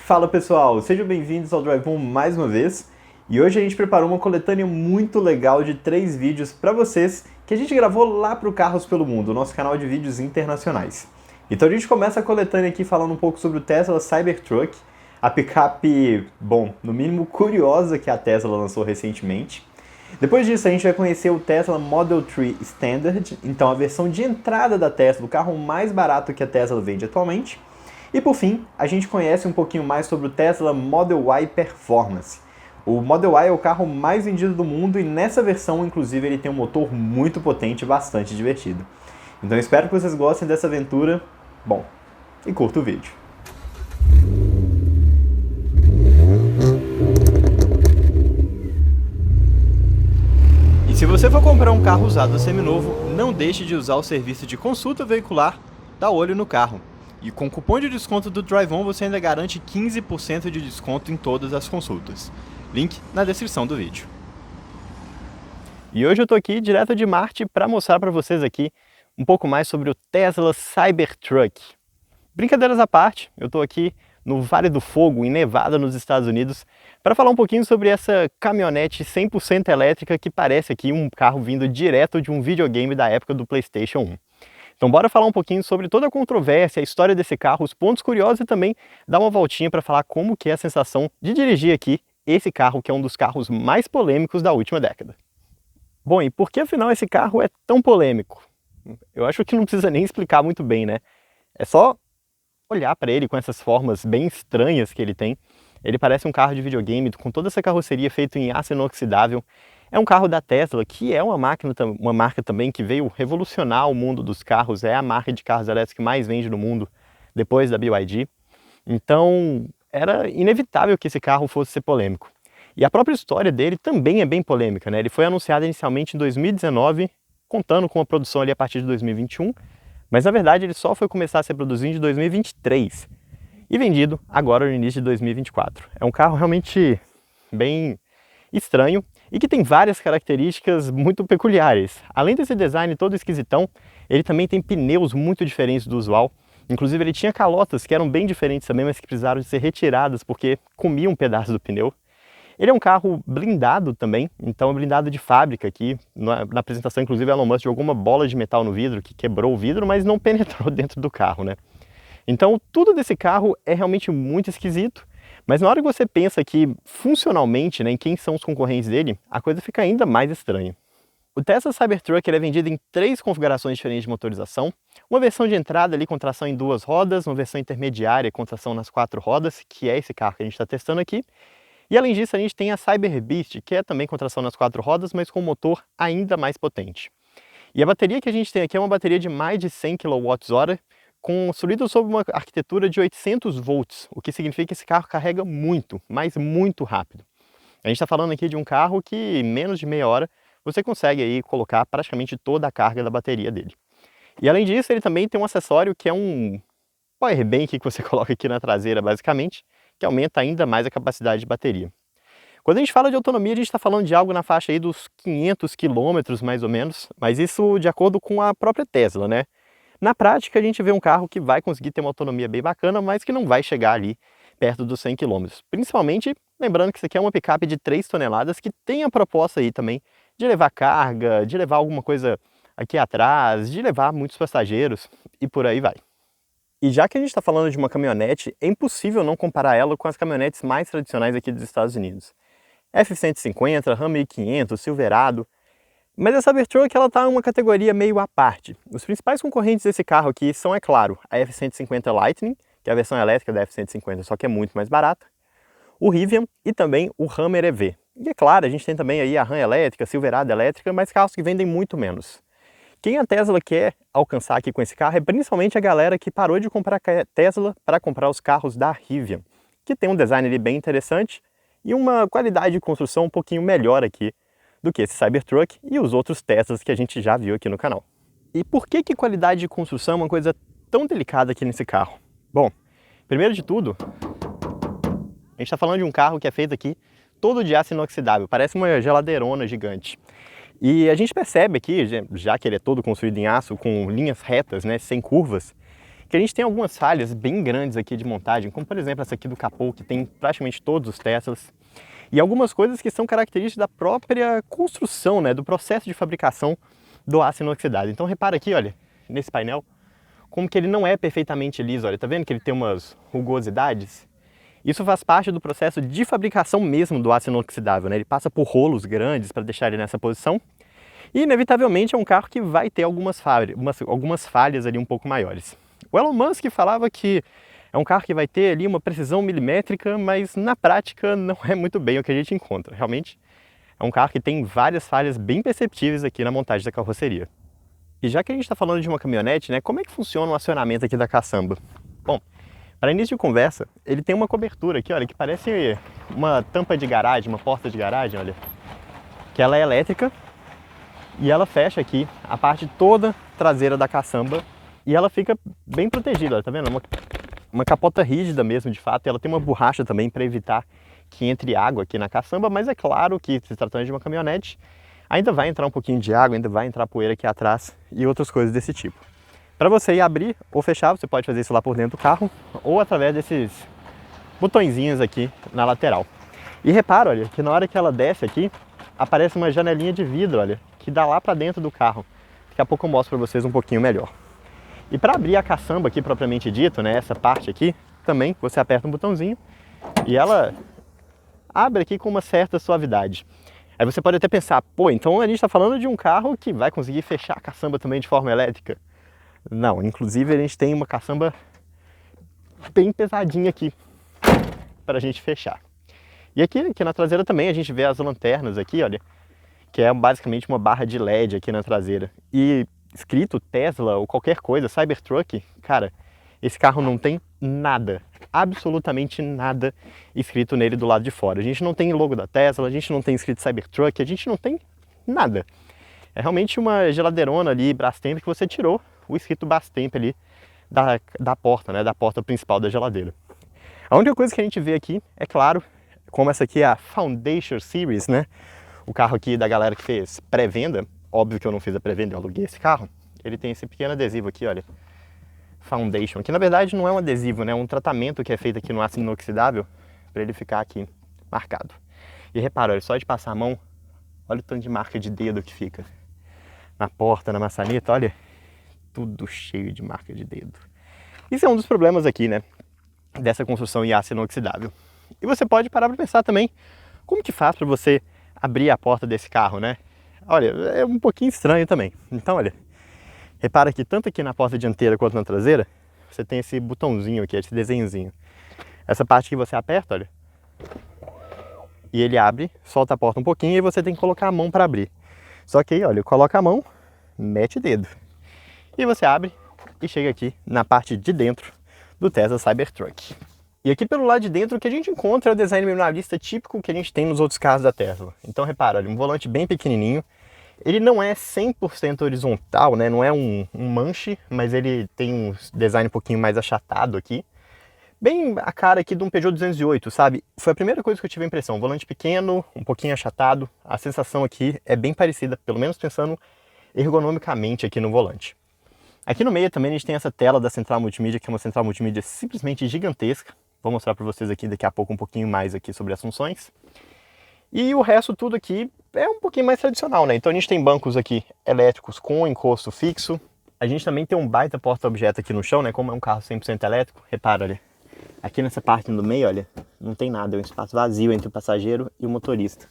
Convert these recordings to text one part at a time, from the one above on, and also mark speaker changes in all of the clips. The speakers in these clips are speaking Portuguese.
Speaker 1: Fala pessoal, sejam bem-vindos ao Drive On mais uma vez. E hoje a gente preparou uma coletânea muito legal de 3 vídeos para vocês que a gente gravou lá para o Carros pelo Mundo, o nosso canal de vídeos internacionais. Então a gente começa a coletânea aqui falando um pouco sobre o Tesla Cybertruck, a picape, bom, no mínimo curiosa que a Tesla lançou recentemente. Depois disso a gente vai conhecer o Tesla Model 3 Standard, então a versão de entrada da Tesla, o carro mais barato que a Tesla vende atualmente. E por fim, a gente conhece um pouquinho mais sobre o Tesla Model Y Performance. O Model Y é o carro mais vendido do mundo e nessa versão, inclusive, ele tem um motor muito potente e bastante divertido. Então espero que vocês gostem dessa aventura. Bom, e curta o vídeo. E se você for comprar um carro usado seminovo, não deixe de usar o serviço de consulta veicular Dá Olho no Carro. E com o cupom de desconto do Drive On você ainda garante 15% de desconto em todas as consultas. Link na descrição do vídeo. E hoje eu estou aqui direto de Marte para mostrar para vocês aqui um pouco mais sobre o Tesla Cybertruck. Brincadeiras à parte, eu estou aqui no Vale do Fogo, em Nevada, nos Estados Unidos, para falar um pouquinho sobre essa caminhonete 100% elétrica que parece aqui um carro vindo direto de um videogame da época do PlayStation 1. Então bora falar um pouquinho sobre toda a controvérsia, a história desse carro, os pontos curiosos e também dar uma voltinha para falar como que é a sensação de dirigir aqui esse carro que é um dos carros mais polêmicos da última década. Bom, e por que afinal esse carro é tão polêmico? Eu acho que não precisa nem explicar muito bem, né? É só olhar para ele com essas formas bem estranhas que ele tem. Ele parece um carro de videogame com toda essa carroceria feita em aço inoxidável. É um carro da Tesla, que é uma marca também que veio revolucionar o mundo dos carros, é a marca de carros elétricos que mais vende no mundo, depois da BYD. Então, era inevitável que esse carro fosse ser polêmico. E a própria história dele também é bem polêmica, né? Ele foi anunciado inicialmente em 2019, contando com a produção ali a partir de 2021, mas na verdade ele só foi começar a ser produzido em 2023 e vendido agora no início de 2024. É um carro realmente bem estranho e que tem várias características muito peculiares. Além desse design todo esquisitão, ele também tem pneus muito diferentes do usual. Inclusive ele tinha calotas que eram bem diferentes também, mas que precisaram de ser retiradas porque comiam um pedaço do pneu. Ele é um carro blindado também, então é blindado de fábrica aqui. Na apresentação, inclusive, Elon Musk jogou uma bola de metal no vidro que quebrou o vidro, mas não penetrou dentro do carro, né? Então tudo desse carro é realmente muito esquisito. Mas na hora que você pensa que funcionalmente, né, em quem são os concorrentes dele, a coisa fica ainda mais estranha. O Tesla Cybertruck ele é vendido em 3 configurações diferentes de motorização. Uma versão de entrada ali com tração em 2 rodas, uma versão intermediária com tração nas 4 rodas, que é esse carro que a gente está testando aqui. E além disso a gente tem a Cyber Beast, que é também com tração nas 4 rodas, mas com um motor ainda mais potente. E a bateria que a gente tem aqui é uma bateria de mais de 100 kWh, construído sob uma arquitetura de 800 volts, o que significa que esse carro carrega muito, mas muito rápido. A gente está falando aqui de um carro que em menos de meia hora você consegue aí colocar praticamente toda a carga da bateria dele. E além disso ele também tem um acessório que é um powerbank que você coloca aqui na traseira basicamente, que aumenta ainda mais a capacidade de bateria. Quando a gente fala de autonomia, a gente está falando de algo na faixa aí dos 500 km mais ou menos, mas isso de acordo com a própria Tesla, né? Na prática, a gente vê um carro que vai conseguir ter uma autonomia bem bacana, mas que não vai chegar ali perto dos 100 km. Principalmente, lembrando que isso aqui é uma picape de 3 toneladas que tem a proposta aí também de levar carga, de levar alguma coisa aqui atrás, de levar muitos passageiros e por aí vai. E já que a gente está falando de uma caminhonete, é impossível não comparar ela com as caminhonetes mais tradicionais aqui dos Estados Unidos. F-150, Ram 1500, Silverado. Mas a Cybertruck ela está em uma categoria meio à parte. Os principais concorrentes desse carro aqui são, é claro, a F-150 Lightning, que é a versão elétrica da F-150, só que é muito mais barata, o Rivian e também o Hummer EV. E é claro, a gente tem também aí a Ram elétrica, Silverado elétrica, mas carros que vendem muito menos. Quem a Tesla quer alcançar aqui com esse carro é principalmente a galera que parou de comprar Tesla para comprar os carros da Rivian, que tem um design ali bem interessante e uma qualidade de construção um pouquinho melhor aqui do que esse Cybertruck e os outros Teslas que a gente já viu aqui no canal. E por que qualidade de construção é uma coisa tão delicada aqui nesse carro? Bom, primeiro de tudo, a gente está falando de um carro que é feito aqui todo de aço inoxidável, parece uma geladeirona gigante. E a gente percebe aqui, já que ele é todo construído em aço, com linhas retas, né, sem curvas, que a gente tem algumas falhas bem grandes aqui de montagem, como por exemplo essa aqui do capô, que tem praticamente todos os Teslas, e algumas coisas que são características da própria construção, né, do processo de fabricação do aço inoxidável. Então repara aqui, olha, nesse painel, como que ele não é perfeitamente liso, olha, tá vendo que ele tem umas rugosidades? Isso faz parte do processo de fabricação mesmo do aço inoxidável, né? Ele passa por rolos grandes para deixar ele nessa posição e, inevitavelmente, é um carro que vai ter algumas falhas ali um pouco maiores. O Elon Musk falava que é um carro que vai ter ali uma precisão milimétrica, mas na prática não é muito bem o que a gente encontra. Realmente é um carro que tem várias falhas bem perceptíveis aqui na montagem da carroceria. E já que a gente está falando de uma caminhonete, né, como é que funciona o acionamento aqui da caçamba? Bom, para início de conversa, ele tem uma cobertura aqui, olha, que parece uma tampa de garagem, uma porta de garagem, olha, que ela é elétrica e ela fecha aqui a parte toda traseira da caçamba e ela fica bem protegida, olha, tá vendo? Uma capota rígida mesmo, de fato, e ela tem uma borracha também para evitar que entre água aqui na caçamba, mas é claro que, se tratando de uma caminhonete, ainda vai entrar um pouquinho de água, ainda vai entrar poeira aqui atrás e outras coisas desse tipo. Para você ir abrir ou fechar, você pode fazer isso lá por dentro do carro ou através desses botõezinhos aqui na lateral. E repara, olha, que na hora que ela desce aqui, aparece uma janelinha de vidro, olha, que dá lá para dentro do carro. Daqui a pouco eu mostro para vocês um pouquinho melhor. E para abrir a caçamba aqui propriamente dito, né, essa parte aqui, também você aperta um botãozinho e ela abre aqui com uma certa suavidade. Aí você pode até pensar, pô, então a gente está falando de um carro que vai conseguir fechar a caçamba também de forma elétrica? Não, inclusive a gente tem uma caçamba bem pesadinha aqui para a gente fechar. E aqui na traseira também a gente vê as lanternas aqui, olha, que é basicamente uma barra de LED aqui na traseira. E escrito Tesla ou qualquer coisa, Cybertruck, cara, esse carro não tem nada, absolutamente nada escrito nele do lado de fora. A gente não tem logo da Tesla, a gente não tem escrito Cybertruck, a gente não tem nada. É realmente uma geladeirona ali, Brastemp, que você tirou o escrito Brastemp ali da porta, né, da porta principal da geladeira. A única coisa que a gente vê aqui, é claro, como essa aqui é a Foundation Series, né, o carro aqui da galera que fez pré-venda, óbvio que eu não fiz a pré-venda, eu aluguei esse carro, ele tem esse pequeno adesivo aqui, olha, Foundation, que na verdade não é um adesivo, né, é um tratamento que é feito aqui no aço inoxidável para ele ficar aqui marcado. E repara, olha, só de passar a mão, olha o tanto de marca de dedo que fica na porta, na maçaneta, olha, tudo cheio de marca de dedo. Isso é um dos problemas aqui, né, dessa construção em aço inoxidável. E você pode parar para pensar também, como que faz para você abrir a porta desse carro, né? Olha, é um pouquinho estranho também. Então, olha, repara que tanto aqui na porta dianteira quanto na traseira, você tem esse botãozinho aqui, esse desenhozinho. Essa parte que você aperta, olha, e ele abre, solta a porta um pouquinho e você tem que colocar a mão para abrir. Só que aí, olha, coloca a mão, mete o dedo. E você abre e chega aqui na parte de dentro do Tesla Cybertruck. E aqui pelo lado de dentro o que a gente encontra é o design minimalista típico que a gente tem nos outros carros da Tesla. Então repara, olha, um volante bem pequenininho. Ele não é 100% horizontal, né? Não é um manche, mas ele tem um design um pouquinho mais achatado aqui. Bem a cara aqui de um Peugeot 208, sabe? Foi a primeira coisa que eu tive a impressão. Volante pequeno, um pouquinho achatado. A sensação aqui é bem parecida, pelo menos pensando ergonomicamente aqui no volante. Aqui no meio também a gente tem essa tela da central multimídia, que é uma central multimídia simplesmente gigantesca. Vou mostrar para vocês aqui daqui a pouco um pouquinho mais aqui sobre as funções. E o resto tudo aqui é um pouquinho mais tradicional, né? Então a gente tem bancos aqui elétricos com encosto fixo. A gente também tem um baita porta-objeto aqui no chão, né? Como é um carro 100% elétrico, repara, olha. Aqui nessa parte no meio, olha, não tem nada, é um espaço vazio entre o passageiro e o motorista.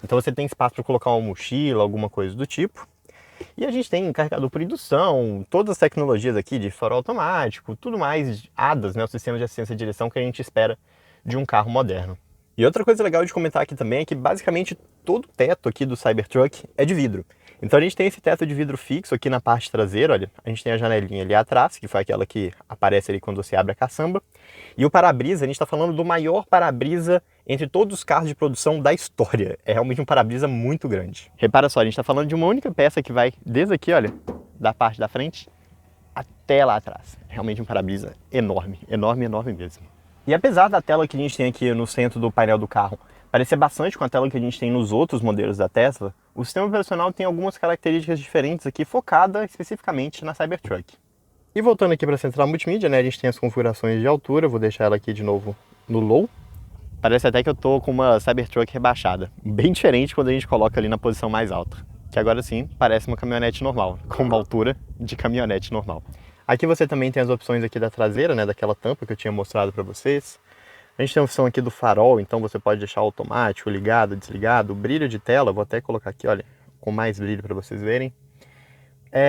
Speaker 1: Então você tem espaço para colocar uma mochila, alguma coisa do tipo. E a gente tem carregador por indução, todas as tecnologias aqui de farol automático, tudo mais ADAS, né, o sistema de assistência de direção que a gente espera de um carro moderno. E outra coisa legal de comentar aqui também é que basicamente todo o teto aqui do Cybertruck é de vidro. Então a gente tem esse teto de vidro fixo aqui na parte traseira, olha, a gente tem a janelinha ali atrás, que foi aquela que aparece ali quando você abre a caçamba. E o para-brisa, a gente está falando do maior para-brisa entre todos os carros de produção da história. É realmente um para-brisa muito grande. Repara só, a gente está falando de uma única peça que vai desde aqui, olha, da parte da frente, até lá atrás. É realmente um para-brisa enorme, enorme, enorme mesmo. E apesar da tela que a gente tem aqui no centro do painel do carro parecer bastante com a tela que a gente tem nos outros modelos da Tesla, o sistema operacional tem algumas características diferentes aqui, focada especificamente na Cybertruck. E voltando aqui para a central multimídia, né, a gente tem as configurações de altura, vou deixar ela aqui de novo no low. Parece até que eu tô com uma Cybertruck rebaixada, bem diferente quando a gente coloca ali na posição mais alta, que agora sim parece uma caminhonete normal, com uma altura de caminhonete normal. Aqui você também tem as opções aqui da traseira, né, daquela tampa que eu tinha mostrado para vocês. A gente tem a opção aqui do farol, então você pode deixar automático, ligado, desligado. O brilho de tela, vou até colocar aqui, olha, com mais brilho para vocês verem.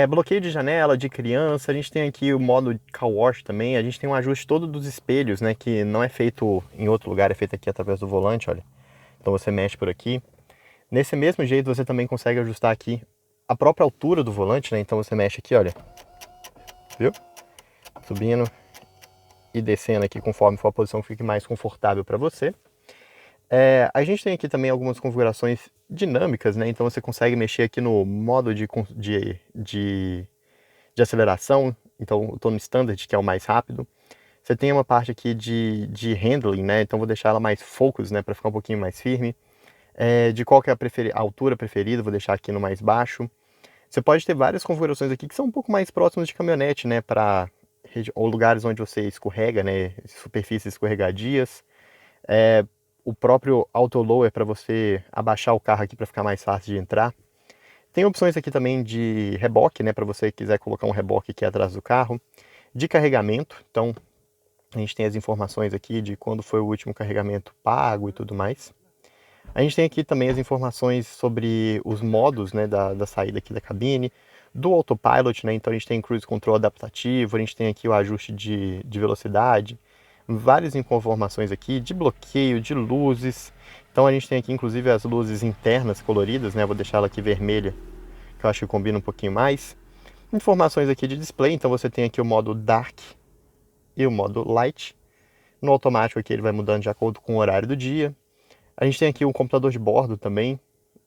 Speaker 1: Bloqueio de janela, de criança, a gente tem aqui o modo car wash também, a gente tem um ajuste todo dos espelhos, né, que não é feito em outro lugar, é feito aqui através do volante, olha. Então você mexe por aqui. Nesse mesmo jeito você também consegue ajustar aqui a própria altura do volante, né, então você mexe aqui, olha. Viu? Subindo e descendo aqui conforme for a posição que fique mais confortável para você. A gente tem aqui também algumas configurações dinâmicas, né? Então você consegue mexer aqui no modo de aceleração. Então eu estou no Standard, que é o mais rápido. Você tem uma parte aqui de handling, né? Então vou deixar ela mais focus, né? Para ficar um pouquinho mais firme. De qual que é a altura preferida, vou deixar aqui no mais baixo. Você pode ter várias configurações aqui que são um pouco mais próximas de caminhonete, né? Para ou lugares onde você escorrega, né? Superfícies escorregadias. O próprio auto lower para você abaixar o carro aqui para ficar mais fácil de entrar. Tem opções aqui também de reboque, né, para você quiser colocar um reboque aqui atrás do carro. De carregamento, então a gente tem as informações aqui de quando foi o último carregamento pago e tudo mais. A gente tem aqui também as informações sobre os modos, né, da saída aqui da cabine, do autopilot, né, então a gente tem cruise control adaptativo, a gente tem aqui o ajuste de velocidade, várias informações aqui de bloqueio, de luzes. Então a gente tem aqui inclusive as luzes internas coloridas, né? Vou deixar ela aqui vermelha, que eu acho que combina um pouquinho mais. Informações aqui de display, então você tem aqui o modo Dark e o modo Light. No automático aqui ele vai mudando de acordo com o horário do dia. A gente tem aqui um computador de bordo também,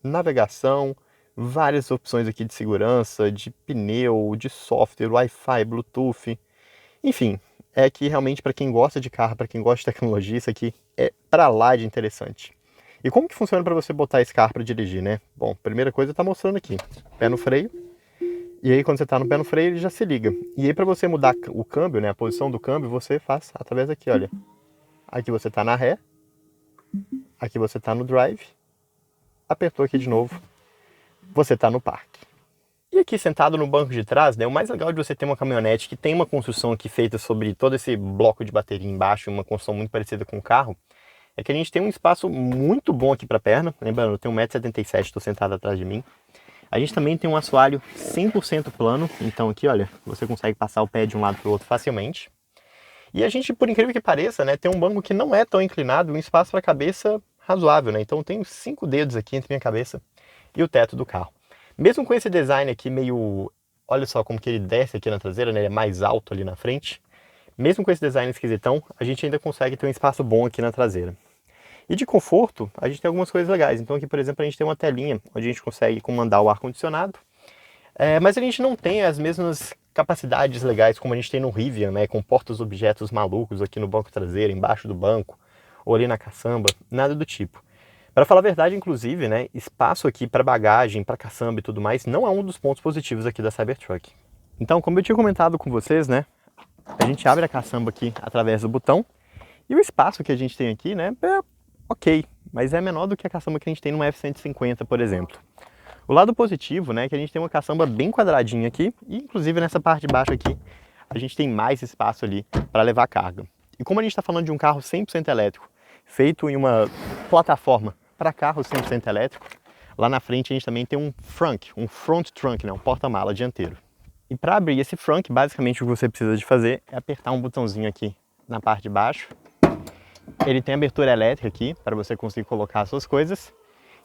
Speaker 1: navegação, várias opções aqui de segurança, de pneu, de software, Wi-Fi, Bluetooth, enfim. É que realmente para quem gosta de carro, para quem gosta de tecnologia, isso aqui é para lá de interessante. E como que funciona para você botar esse carro para dirigir, né? Bom, primeira coisa tá mostrando aqui, pé no freio. E aí quando você tá no pé no freio, ele já se liga. E aí para você mudar o câmbio, né, a posição do câmbio, você faz através daqui, olha. Aqui você tá na ré. Aqui você tá no drive. Apertou aqui de novo. Você tá no parque. E aqui sentado no banco de trás, né, o mais legal de você ter uma caminhonete que tem uma construção aqui feita sobre todo esse bloco de bateria embaixo, uma construção muito parecida com o carro, é que a gente tem um espaço muito bom aqui para a perna. Lembrando, eu tenho 1,77 m, estou sentado atrás de mim. A gente também tem um assoalho 100% plano, então aqui, olha, você consegue passar o pé de um lado para o outro facilmente. E a gente, por incrível que pareça, né, tem um banco que não é tão inclinado, um espaço para a cabeça razoável, né? Então eu tenho 5 dedos aqui entre minha cabeça e o teto do carro. Mesmo com esse design aqui meio... Olha só como que ele desce aqui na traseira, né? Ele é mais alto ali na frente. Mesmo com esse design esquisitão, a gente ainda consegue ter um espaço bom aqui na traseira. E de conforto, a gente tem algumas coisas legais. Então aqui, por exemplo, a gente tem uma telinha onde a gente consegue comandar o ar-condicionado. Mas a gente não tem as mesmas capacidades legais como a gente tem no Rivian, né? Com portas-objetos malucos aqui no banco traseiro, embaixo do banco, ou ali na caçamba, nada do tipo. Para falar a verdade, inclusive, né, espaço aqui para bagagem, para caçamba e tudo mais, não é um dos pontos positivos aqui da Cybertruck. Então, como eu tinha comentado com vocês, né, a gente abre a caçamba aqui através do botão, e o espaço que a gente tem aqui, né, é ok, mas é menor do que a caçamba que a gente tem no F-150, por exemplo. O lado positivo, né, é que a gente tem uma caçamba bem quadradinha aqui, e inclusive nessa parte de baixo aqui, a gente tem mais espaço ali para levar carga. E como a gente está falando de um carro 100% elétrico, feito em uma plataforma para carro 100% elétrico, lá na frente a gente também tem um front trunk, né, um porta-mala dianteiro. E para abrir esse frunk, basicamente o que você precisa de fazer é apertar um botãozinho aqui na parte de baixo. Ele tem abertura elétrica aqui para você conseguir colocar as suas coisas.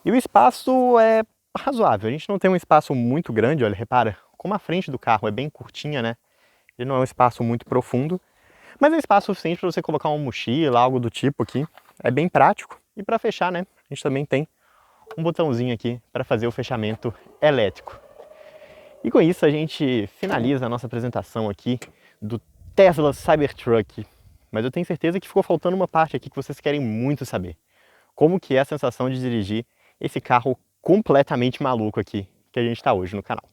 Speaker 1: E o espaço é razoável, a gente não tem um espaço muito grande, olha, repara, como a frente do carro é bem curtinha, né? Ele não é um espaço muito profundo, mas é um espaço suficiente para você colocar uma mochila, algo do tipo aqui. É bem prático. E para fechar, né, a gente também tem um botãozinho aqui para fazer o fechamento elétrico. E com isso a gente finaliza a nossa apresentação aqui do Tesla Cybertruck. Mas eu tenho certeza que ficou faltando uma parte aqui que vocês querem muito saber. Como que é a sensação de dirigir esse carro completamente maluco aqui que a gente está hoje no canal.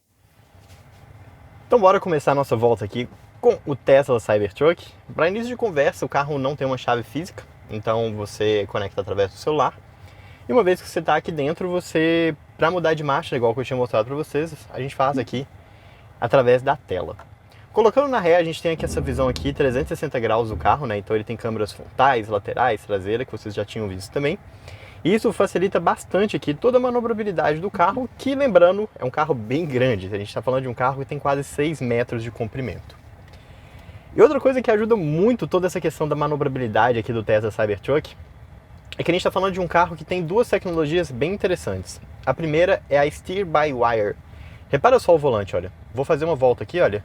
Speaker 1: Então bora começar a nossa volta aqui Com o Tesla Cybertruck, para início de conversa, o carro não tem uma chave física, então você conecta através do celular. E uma vez que você está aqui dentro, para mudar de marcha, igual que eu tinha mostrado para vocês, a gente faz aqui através da tela. Colocando na ré, a gente tem aqui essa visão aqui, 360 graus do carro, né? Então ele tem câmeras frontais, laterais, traseira, que vocês já tinham visto também. E isso facilita bastante aqui toda a manobrabilidade do carro, que, lembrando, é um carro bem grande. A gente está falando de um carro que tem quase 6 metros de comprimento. E outra coisa que ajuda muito toda essa questão da manobrabilidade aqui do Tesla Cybertruck é que a gente está falando de um carro que tem duas tecnologias bem interessantes. A primeira é a Steer by Wire. Repara só o volante, olha. Vou fazer uma volta aqui, olha.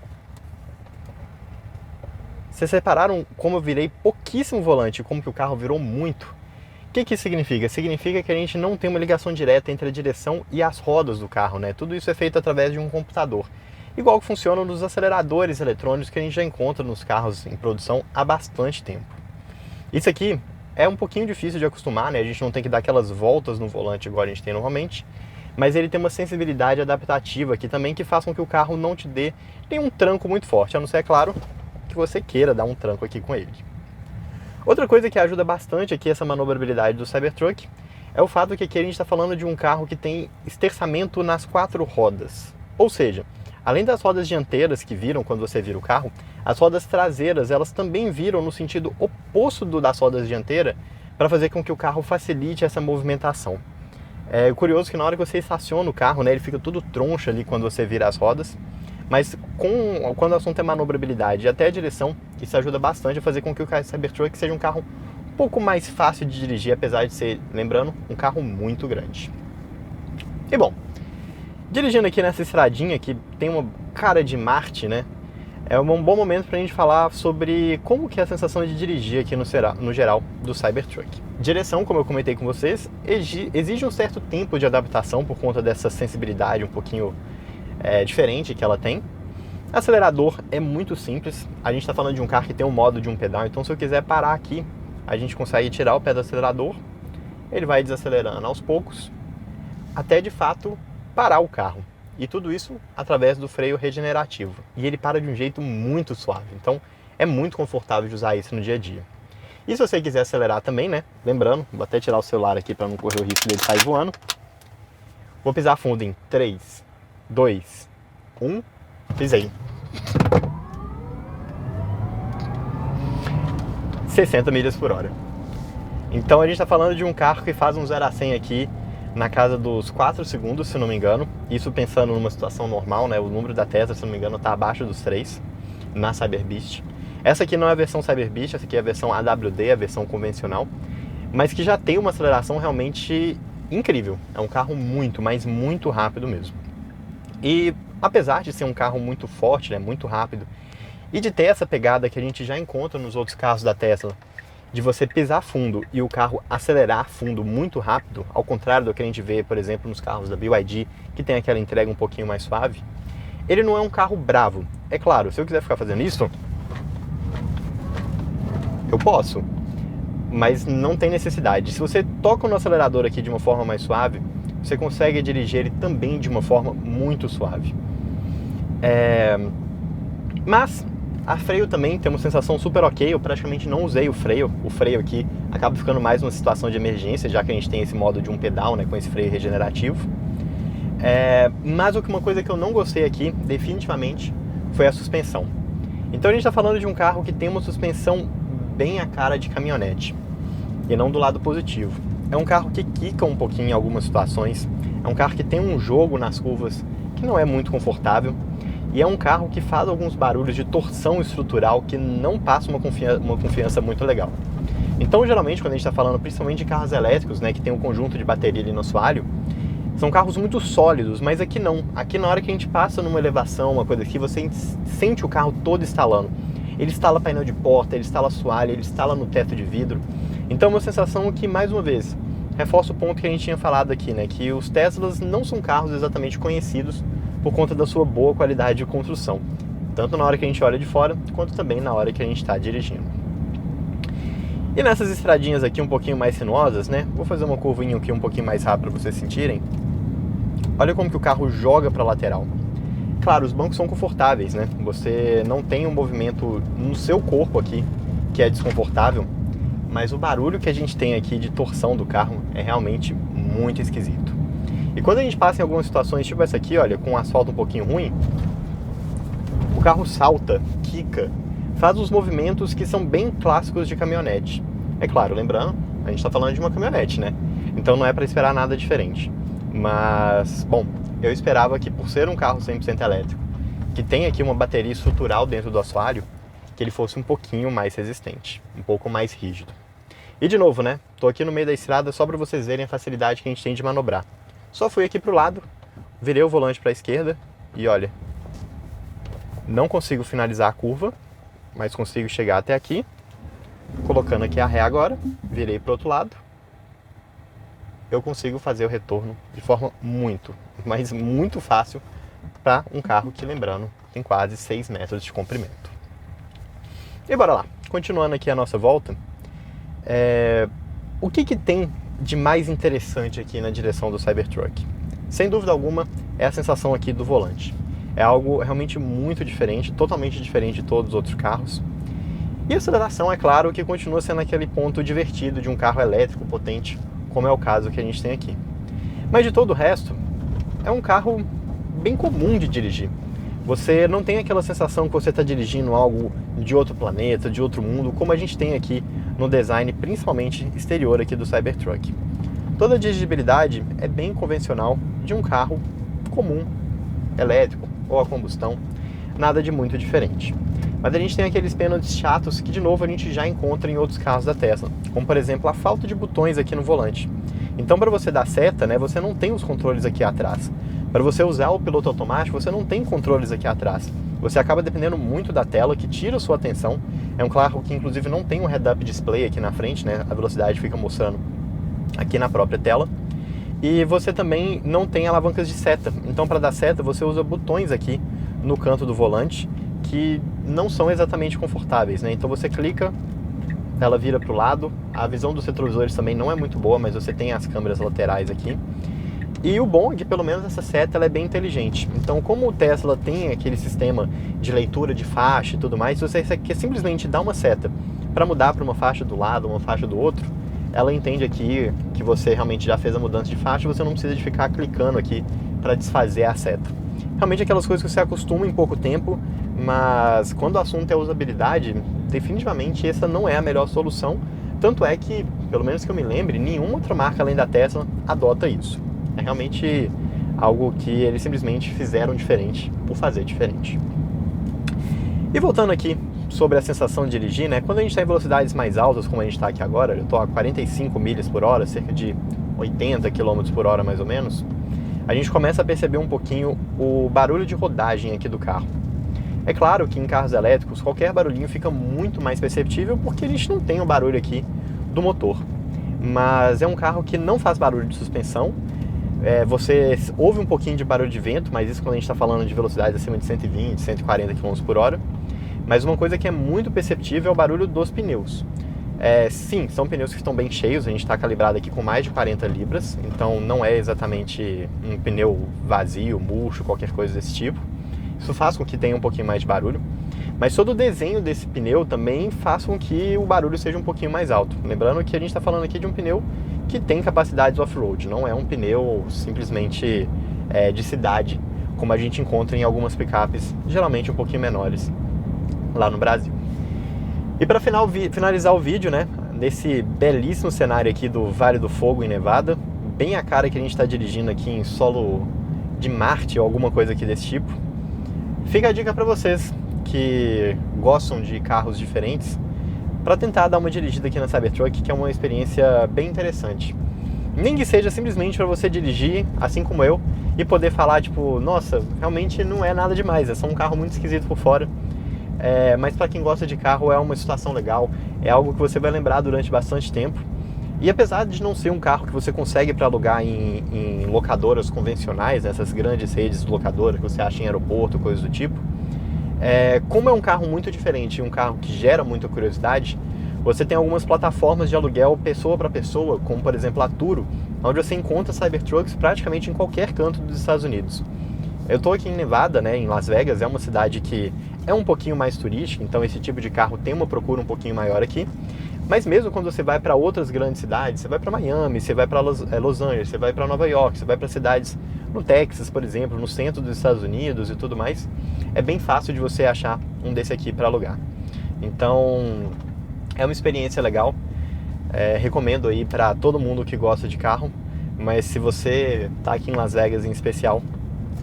Speaker 1: Vocês repararam como eu virei pouquíssimo volante e como que o carro virou muito? O que isso significa? Significa que a gente não tem uma ligação direta entre a direção e as rodas do carro, né? Tudo isso é feito através de um computador. Igual que funciona nos aceleradores eletrônicos que a gente já encontra nos carros em produção há bastante tempo. Isso aqui é um pouquinho difícil de acostumar, né? A gente não tem que dar aquelas voltas no volante igual a gente tem normalmente, mas ele tem uma sensibilidade adaptativa aqui também que faz com que o carro não te dê nenhum tranco muito forte, a não ser, é claro, que você queira dar um tranco aqui com ele. Outra coisa que ajuda bastante aqui essa manobrabilidade do Cybertruck é o fato que aqui a gente está falando de um carro que tem esterçamento nas 4 rodas. Ou seja, além das rodas dianteiras que viram quando você vira o carro, as rodas traseiras elas também viram no sentido oposto das rodas dianteiras para fazer com que o carro facilite essa movimentação. É curioso que na hora que você estaciona o carro, né, ele fica tudo troncho ali quando você vira as rodas, mas quando o assunto é manobrabilidade e até a direção, isso ajuda bastante a fazer com que o Cybertruck seja um carro um pouco mais fácil de dirigir, apesar de ser, lembrando, um carro muito grande. E bom, dirigindo aqui nessa estradinha que tem uma cara de Marte, né? É um bom momento para a gente falar sobre como que é a sensação de dirigir aqui no geral do Cybertruck. Direção, como eu comentei com vocês, exige um certo tempo de adaptação por conta dessa sensibilidade um pouquinho diferente que ela tem. Acelerador é muito simples. A gente está falando de um carro que tem um modo de um pedal, então se eu quiser parar aqui, a gente consegue tirar o pé do acelerador. Ele vai desacelerando aos poucos, até de fato parar o carro. E tudo isso através do freio regenerativo. E ele para de um jeito muito suave. Então é muito confortável de usar isso no dia a dia. E se você quiser acelerar também, né? Lembrando, vou até tirar o celular aqui para não correr o risco dele sair voando. Vou pisar fundo em 3, 2, 1. Pisei. 60 milhas por hora. Então a gente está falando de um carro que faz um 0 a 100 aqui na casa dos 4 segundos, se não me engano. Isso pensando numa situação normal, né? O número da Tesla, se não me engano, está abaixo dos 3 na Cyberbeast. Essa aqui não é a versão Cyberbeast, essa aqui é a versão AWD, a versão convencional, mas que já tem uma aceleração realmente incrível. É um carro muito, mas muito rápido mesmo. E apesar de ser um carro muito forte, né, muito rápido, e de ter essa pegada que a gente já encontra nos outros carros da Tesla, de você pisar fundo e o carro acelerar fundo muito rápido, ao contrário do que a gente vê, por exemplo, nos carros da BYD, que tem aquela entrega um pouquinho mais suave, ele não é um carro bravo. É claro, se eu quiser ficar fazendo isso, eu posso, mas não tem necessidade. Se você toca no acelerador aqui de uma forma mais suave, você consegue dirigir ele também de uma forma muito suave. Mas a freio também tem uma sensação super ok. Eu praticamente não usei o freio. O freio aqui acaba ficando mais uma situação de emergência, já que a gente tem esse modo de um pedal, né, com esse freio regenerativo. Mas uma coisa que eu não gostei aqui, definitivamente, foi a suspensão. Então a gente está falando de um carro que tem uma suspensão bem a cara de caminhonete, e não do lado positivo. É um carro que quica um pouquinho em algumas situações, é um carro que tem um jogo nas curvas que não é muito confortável, e é um carro que faz alguns barulhos de torção estrutural que não passa uma confiança muito legal. Então, geralmente, quando a gente está falando principalmente de carros elétricos, né, que tem um conjunto de bateria ali no assoalho, são carros muito sólidos, mas aqui não. Aqui, na hora que a gente passa numa elevação, uma coisa aqui, você sente o carro todo estalando. Ele estala painel de porta, ele estala assoalho, ele estala no teto de vidro. Então, é uma sensação que, mais uma vez, reforça o ponto que a gente tinha falado aqui, né, que os Teslas não são carros exatamente conhecidos por conta da sua boa qualidade de construção, tanto na hora que a gente olha de fora, quanto também na hora que a gente está dirigindo. E nessas estradinhas aqui um pouquinho mais sinuosas, né, vou fazer uma curvinha aqui um pouquinho mais rápido para vocês sentirem. Olha como que o carro joga para a lateral. claro, os bancos são confortáveis, né? Você não tem um movimento no seu corpo aqui que é desconfortável, mas o barulho que a gente tem aqui de torção do carro é realmente muito esquisito. E quando a gente passa em algumas situações, tipo essa aqui, olha, com um asfalto um pouquinho ruim, o carro salta, quica, faz os movimentos que são bem clássicos de caminhonete. É claro, lembrando, a gente está falando de uma caminhonete, né? Então não é para esperar nada diferente. Mas, bom, eu esperava que por ser um carro 100% elétrico, que tem aqui uma bateria estrutural dentro do assoalho, que ele fosse um pouquinho mais resistente, um pouco mais rígido. E de novo, né? Tô aqui no meio da estrada só para vocês verem a facilidade que a gente tem de manobrar. Só fui aqui pro lado, virei o volante para a esquerda e olha, não consigo finalizar a curva, mas consigo chegar até aqui, colocando aqui a ré agora, virei pro outro lado, eu consigo fazer o retorno de forma muito, mas muito fácil para um carro que, lembrando, tem quase 6 metros de comprimento. E bora lá, continuando aqui a nossa volta, o que tem de mais interessante aqui na direção do Cybertruck? Sem dúvida alguma, é a sensação aqui do volante. É algo realmente muito diferente, totalmente diferente de todos os outros carros. E a aceleração, é claro, que continua sendo aquele ponto divertido de um carro elétrico potente, como é o caso que a gente tem aqui. Mas de todo o resto, é um carro bem comum de dirigir. Você não tem aquela sensação que você está dirigindo algo de outro planeta, de outro mundo, como a gente tem aqui no design, principalmente exterior aqui do Cybertruck. Toda a dirigibilidade é bem convencional de um carro comum, elétrico ou a combustão, nada de muito diferente. Mas a gente tem aqueles pênaltis chatos que, de novo, a gente já encontra em outros carros da Tesla, como por exemplo a falta de botões aqui no volante. Então, para você dar seta, né, você não tem os controles aqui atrás. Para você usar o piloto automático, você não tem controles aqui atrás. Você acaba dependendo muito da tela, que tira a sua atenção. É um carro que, inclusive, não tem um head-up display aqui na frente, né? A velocidade fica mostrando aqui na própria tela. E você também não tem alavancas de seta. Então, para dar seta, você usa botões aqui no canto do volante, que não são exatamente confortáveis, né? Então, você clica, ela vira para o lado. A visão dos retrovisores também não é muito boa, mas você tem as câmeras laterais aqui. E o bom é que pelo menos essa seta ela é bem inteligente. Então, como o Tesla tem aquele sistema de leitura de faixa e tudo mais, se você quer simplesmente dar uma seta para mudar para uma faixa do lado, uma faixa do outro, ela entende aqui que você realmente já fez a mudança de faixa e você não precisa de ficar clicando aqui para desfazer a seta. Realmente aquelas coisas que você acostuma em pouco tempo, mas quando o assunto é usabilidade, definitivamente essa não é a melhor solução. Tanto é que, pelo menos que eu me lembre, nenhuma outra marca além da Tesla adota isso. É realmente algo que eles simplesmente fizeram diferente por fazer diferente. E voltando aqui sobre a sensação de dirigir, né? Quando a gente está em velocidades mais altas, como a gente está aqui agora, eu estou a 45 milhas por hora, cerca de 80 km por hora mais ou menos, a gente começa a perceber um pouquinho o barulho de rodagem aqui do carro. É claro que em carros elétricos qualquer barulhinho fica muito mais perceptível porque a gente não tem o barulho aqui do motor. Mas é um carro que não faz barulho de suspensão. Você ouve um pouquinho de barulho de vento, mas isso quando a gente está falando de velocidades acima de 120, 140 km por hora. Mas uma coisa que é muito perceptível é o barulho dos pneus. Sim, são pneus que estão bem cheios, a gente está calibrado aqui com mais de 40 libras, então não é exatamente um pneu vazio, murcho, qualquer coisa desse tipo. Isso faz com que tenha um pouquinho mais de barulho. Mas todo o desenho desse pneu também faz com que o barulho seja um pouquinho mais alto. Lembrando que a gente está falando aqui de um pneu que tem capacidades off-road, não é um pneu simplesmente de cidade, como a gente encontra em algumas picapes, geralmente um pouquinho menores, lá no Brasil. E para finalizar o vídeo, né, nesse belíssimo cenário aqui do Vale do Fogo em Nevada, bem a cara que a gente está dirigindo aqui em solo de Marte ou alguma coisa aqui desse tipo, fica a dica para vocês que gostam de carros diferentes, para tentar dar uma dirigida aqui na Cybertruck, que é uma experiência bem interessante. Nem que seja simplesmente para você dirigir, assim como eu, e poder falar, tipo, nossa, realmente não é nada demais, é só um carro muito esquisito por fora. Mas para quem gosta de carro é uma situação legal, é algo que você vai lembrar durante bastante tempo. E apesar de não ser um carro que você consegue para alugar em locadoras convencionais, essas grandes redes de locadora que você acha em aeroporto, coisas do tipo, como é um carro muito diferente, um carro que gera muita curiosidade, você tem algumas plataformas de aluguel pessoa para pessoa, como por exemplo a Turo, onde você encontra Cybertrucks praticamente em qualquer canto dos Estados Unidos. Eu tô aqui em Nevada, né, em Las Vegas, é uma cidade que é um pouquinho mais turística, então esse tipo de carro tem uma procura um pouquinho maior aqui. Mas mesmo quando você vai para outras grandes cidades, você vai para Miami, você vai para Los Angeles, você vai para Nova York, você vai para cidades no Texas, por exemplo, no centro dos Estados Unidos e tudo mais, é bem fácil de você achar um desse aqui para alugar. Então, é uma experiência legal. Recomendo aí para todo mundo que gosta de carro, mas se você tá aqui em Las Vegas em especial,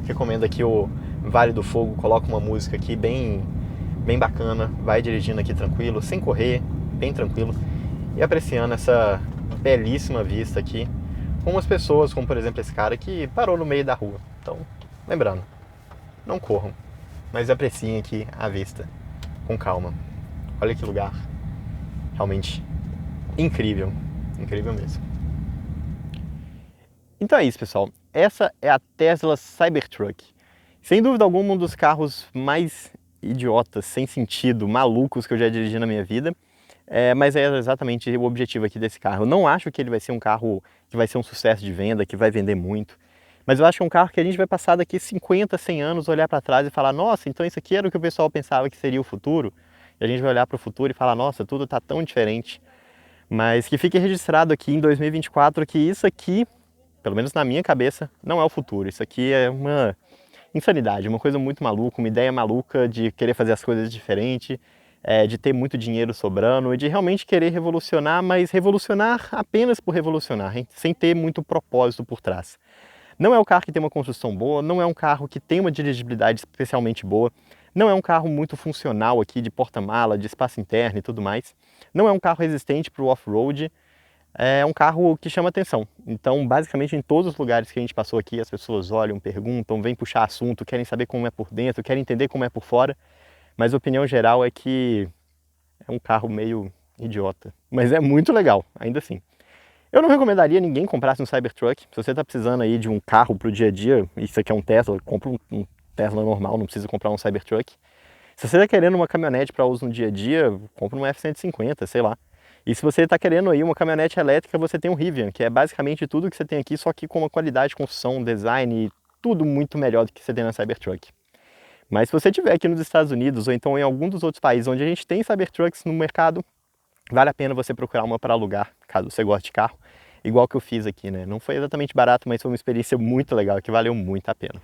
Speaker 1: recomendo aqui o Vale do Fogo. Coloca uma música aqui bem bacana, vai dirigindo aqui tranquilo, sem correr, bem tranquilo, e apreciando essa belíssima vista aqui, com umas pessoas, como por exemplo esse cara que parou no meio da rua. Então, lembrando, não corram, mas apreciem aqui a vista com calma. Olha que lugar realmente incrível, incrível mesmo. Então é isso, pessoal. Essa é a Tesla Cybertruck. Sem dúvida alguma, um dos carros mais idiotas, sem sentido, malucos que eu já dirigi na minha vida. Mas é exatamente o objetivo aqui desse carro. Eu não acho que ele vai ser um carro que vai ser um sucesso de venda, que vai vender muito. Mas eu acho que é um carro que a gente vai passar daqui 50, 100 anos, olhar para trás e falar: nossa, então isso aqui era o que o pessoal pensava que seria o futuro. E a gente vai olhar para o futuro e falar: nossa, tudo está tão diferente. Mas que fique registrado aqui em 2024 que isso aqui, pelo menos na minha cabeça, não é o futuro. Isso aqui é uma insanidade, uma coisa muito maluca, uma ideia maluca de querer fazer as coisas diferente, de ter muito dinheiro sobrando e de realmente querer revolucionar, mas revolucionar apenas por revolucionar, hein? Sem ter muito propósito por trás. Não é um carro que tem uma construção boa, não é um carro que tem uma dirigibilidade especialmente boa, não é um carro muito funcional aqui de porta-mala, de espaço interno e tudo mais. Não é um carro resistente para o off-road, é um carro que chama atenção. Então, basicamente, em todos os lugares que a gente passou aqui, as pessoas olham, perguntam, vêm puxar assunto, querem saber como é por dentro, querem entender como é por fora. Mas a opinião geral é que é um carro meio idiota. Mas é muito legal, ainda assim. Eu não recomendaria ninguém comprasse um Cybertruck. Se você está precisando aí de um carro para o dia a dia, e isso aqui é um Tesla, compra um Tesla normal, não precisa comprar um Cybertruck. Se você está querendo uma caminhonete para uso no dia a dia, compra um F-150, sei lá. E se você está querendo aí uma caminhonete elétrica, você tem um Rivian, que é basicamente tudo que você tem aqui, só que com uma qualidade de construção, design, tudo muito melhor do que você tem na Cybertruck. Mas se você estiver aqui nos Estados Unidos ou então em algum dos outros países onde a gente tem Cybertrucks no mercado, vale a pena você procurar uma para alugar, caso você goste de carro, igual que eu fiz aqui, né? Não foi exatamente barato, mas foi uma experiência muito legal, que valeu muito a pena.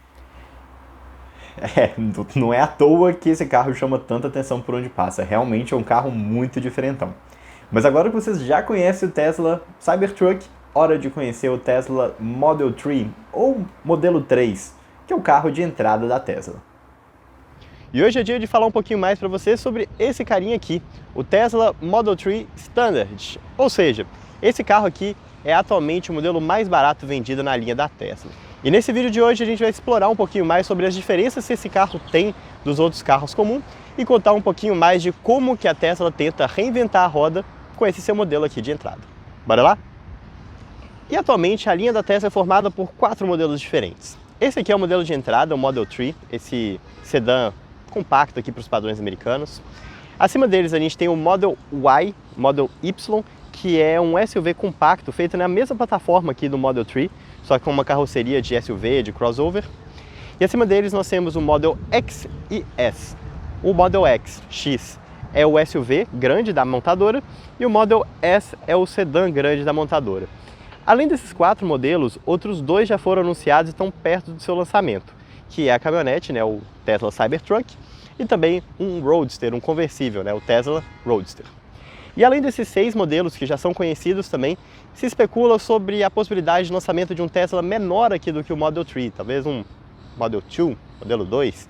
Speaker 1: Não é à toa que esse carro chama tanta atenção por onde passa. Realmente é um carro muito diferentão. Mas agora que vocês já conhecem o Tesla Cybertruck, hora de conhecer o Tesla Model 3, ou Modelo 3, que é o carro de entrada da Tesla. E hoje é dia de falar um pouquinho mais para vocês sobre esse carinha aqui, o Tesla Model 3 Standard. Ou seja, esse carro aqui é atualmente o modelo mais barato vendido na linha da Tesla. E nesse vídeo de hoje a gente vai explorar um pouquinho mais sobre as diferenças que esse carro tem dos outros carros comuns e contar um pouquinho mais de como que a Tesla tenta reinventar a roda com esse seu modelo aqui de entrada. Bora lá? E atualmente a linha da Tesla é formada por 4 modelos diferentes. Esse aqui é o modelo de entrada, o Model 3, esse sedã compacto aqui para os padrões americanos. Acima deles a gente tem o Model Y, Model Y, que é um SUV compacto feito na mesma plataforma aqui do Model 3, só que com uma carroceria de SUV, de crossover. E acima deles nós temos o Model X e S. O Model X é o SUV grande da montadora e o Model S é o sedã grande da montadora. Além desses 4 modelos, outros 2 já foram anunciados e estão perto do seu lançamento, que é a caminhonete, né, o Tesla Cybertruck, e também um Roadster, um conversível, né, o Tesla Roadster. E além desses 6 modelos que já são conhecidos também, se especula sobre a possibilidade de lançamento de um Tesla menor aqui do que o Model 3, talvez um Model 2, Modelo 2,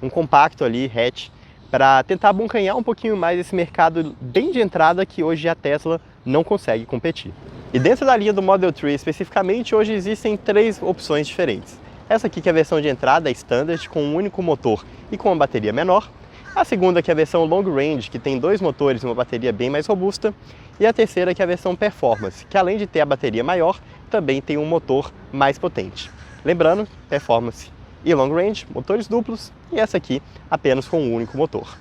Speaker 1: um compacto ali, hatch, para tentar abocanhar um pouquinho mais esse mercado bem de entrada que hoje a Tesla não consegue competir. E dentro da linha do Model 3 especificamente, hoje existem 3 opções diferentes. Essa aqui que é a versão de entrada, Standard, com um único motor e com uma bateria menor. A segunda que é a versão Long Range, que tem 2 motores e uma bateria bem mais robusta. E a terceira que é a versão Performance, que além de ter a bateria maior, também tem um motor mais potente. Lembrando, Performance e Long Range, motores duplos, e essa aqui apenas com um único motor.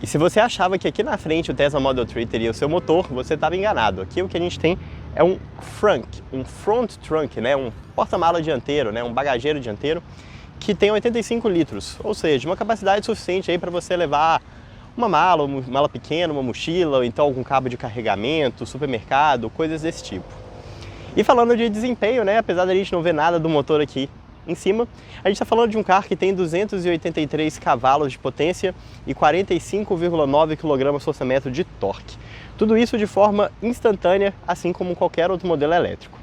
Speaker 1: E se você achava que aqui na frente o Tesla Model 3 teria o seu motor, você estava enganado. Aqui o que a gente tem é um front trunk, né? Um porta-mala dianteiro, né? Um bagageiro dianteiro,
Speaker 2: que tem 85 litros, ou seja, uma capacidade suficiente aí para você levar uma mala pequena, uma mochila, ou então algum cabo de carregamento, supermercado, coisas desse tipo. E falando de desempenho, né, apesar da gente não ver nada do motor aqui em cima, a gente está falando de um carro que tem 283 cavalos de potência e 45,9 kgfm de torque. Tudo isso de forma instantânea, assim como qualquer outro modelo elétrico.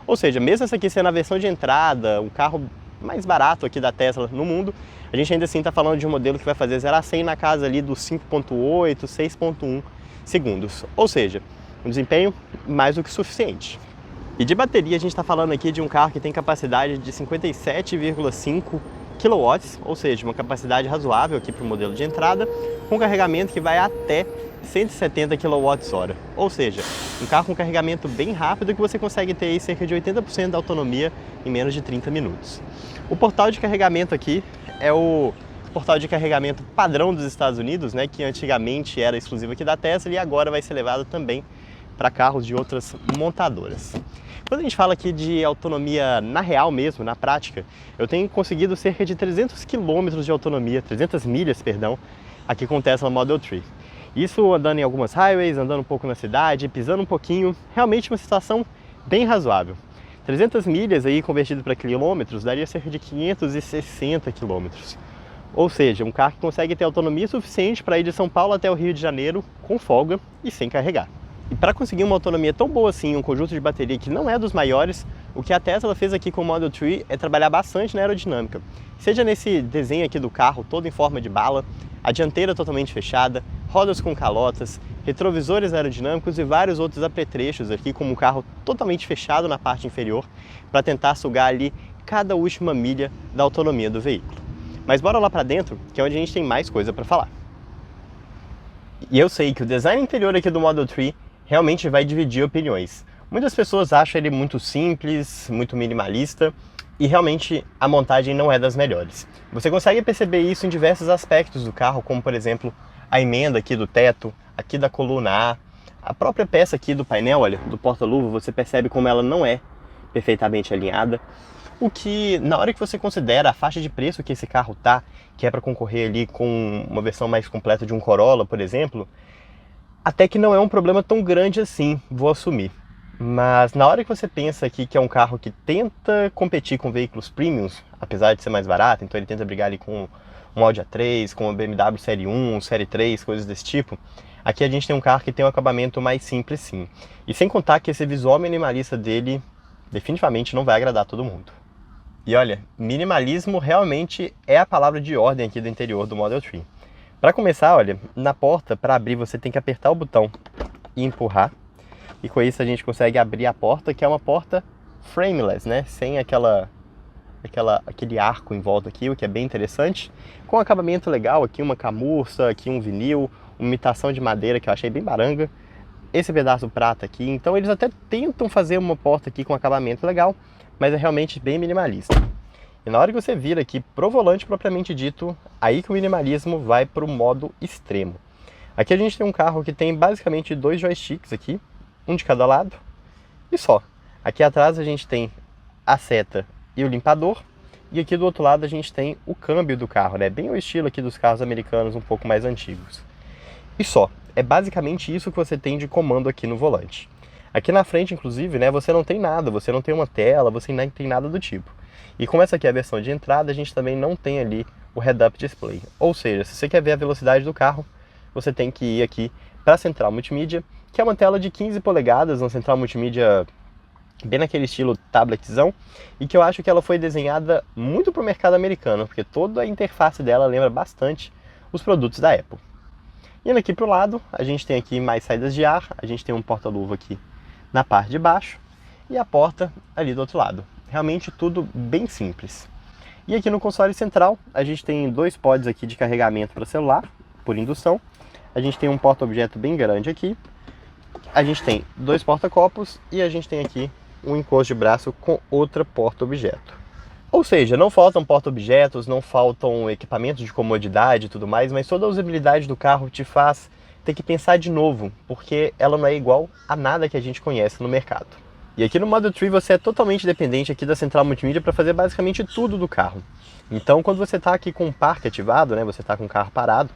Speaker 2: Ou seja, mesmo essa aqui sendo a versão de entrada, um carro mais barato aqui da Tesla no mundo, a gente ainda assim está falando de um modelo que vai fazer 0 a 100 na casa ali dos 5.8, 6.1 segundos. Ou seja, um desempenho mais do que suficiente. E de bateria a gente está falando aqui de um carro que tem capacidade de 57,5 kW, ou seja, uma capacidade razoável aqui para o modelo de entrada, com carregamento que vai até 170 kWh. Ou seja, um carro com carregamento bem rápido que você consegue ter aí cerca de 80% da autonomia em menos de 30 minutos. O portal de carregamento aqui é o portal de carregamento padrão dos Estados Unidos, né, que antigamente era exclusivo aqui da Tesla e agora vai ser levado também para carros de outras montadoras. Quando a gente fala aqui de autonomia na real mesmo, na prática, eu tenho conseguido cerca de 300 km de autonomia, 300 milhas, perdão, aqui com o Tesla Model 3. Isso andando em algumas highways, andando um pouco na cidade, pisando um pouquinho, realmente uma situação bem razoável. 300 milhas aí convertido para quilômetros daria cerca de 560 quilômetros. Ou seja, um carro que consegue ter autonomia suficiente para ir de São Paulo até o Rio de Janeiro com folga e sem carregar. E para conseguir uma autonomia tão boa assim, um conjunto de bateria que não é dos maiores, o que a Tesla fez aqui com o Model 3 é trabalhar bastante na aerodinâmica. Seja nesse desenho aqui do carro, todo em forma de bala, a dianteira totalmente fechada, rodas com calotas, retrovisores aerodinâmicos e vários outros apetrechos aqui, como um carro totalmente fechado na parte inferior, para tentar sugar ali cada última milha da autonomia do veículo. Mas bora lá para dentro, que é onde a gente tem mais coisa para falar. E eu sei que o design interior aqui do Model 3 realmente vai dividir opiniões. Muitas pessoas acham ele muito simples, muito minimalista, e realmente a montagem não é das melhores. Você consegue perceber isso em diversos aspectos do carro, como por exemplo, a emenda aqui do teto, aqui da coluna a própria peça aqui do painel, olha, do porta-luva, você percebe como ela não é perfeitamente alinhada. O que, na hora que você considera a faixa de preço que esse carro tá, que é para concorrer ali com uma versão mais completa de um Corolla, por exemplo, até que não é um problema tão grande assim, vou assumir. Mas na hora que você pensa aqui que é um carro que tenta competir com veículos premiums, apesar de ser mais barato, então ele tenta brigar ali com um Audi A3, com uma BMW Série 1, Série 3, coisas desse tipo, aqui a gente tem um carro que tem um acabamento mais simples sim. E sem contar que esse visual minimalista dele definitivamente não vai agradar todo mundo. E olha, minimalismo realmente é a palavra de ordem aqui do interior do Model 3. Para começar, olha, na porta, para abrir você tem que apertar o botão e empurrar. E com isso a gente consegue abrir a porta, que é uma porta frameless, né? Sem aquele arco em volta aqui, o que é bem interessante. Com um acabamento legal aqui, uma camurça, aqui um vinil, uma imitação de madeira que eu achei bem baranga. Esse pedaço prata aqui, então eles até tentam fazer uma porta aqui com acabamento legal, mas é realmente bem minimalista. E na hora que você vira aqui pro volante propriamente dito, aí que o minimalismo vai para o modo extremo. Aqui a gente tem um carro que tem basicamente 2 joysticks aqui, um de cada lado, e só. Aqui atrás a gente tem a seta e o limpador, e aqui do outro lado a gente tem o câmbio do carro, né? Bem o estilo aqui dos carros americanos um pouco mais antigos. E só, é basicamente isso que você tem de comando aqui no volante. Aqui na frente, inclusive, né, você não tem nada, você não tem uma tela, você não tem nada do tipo. E como essa aqui é a versão de entrada, a gente também não tem ali o Head-Up Display. Ou seja, se você quer ver a velocidade do carro, você tem que ir aqui para a central multimídia, que é uma tela de 15 polegadas, uma central multimídia bem naquele estilo tabletzão, e que eu acho que ela foi desenhada muito para o mercado americano, porque toda a interface dela lembra bastante os produtos da Apple. Indo aqui para o lado, a gente tem aqui mais saídas de ar, a gente tem um porta-luva aqui na parte de baixo, e a porta ali do outro lado. Realmente tudo bem simples. E aqui no console central, a gente tem 2 pods aqui de carregamento para celular, por indução. A gente tem um porta-objeto bem grande aqui. A gente tem 2 porta-copos e a gente tem aqui um encosto de braço com outra porta-objeto. Ou seja, não faltam porta-objetos, não faltam equipamentos de comodidade e tudo mais, mas toda a usabilidade do carro te faz ter que pensar de novo, porque ela não é igual a nada que a gente conhece no mercado. E aqui no Model 3 você é totalmente dependente aqui da central multimídia para fazer basicamente tudo do carro. Então quando você está aqui com o parque ativado, né, você está com o carro parado,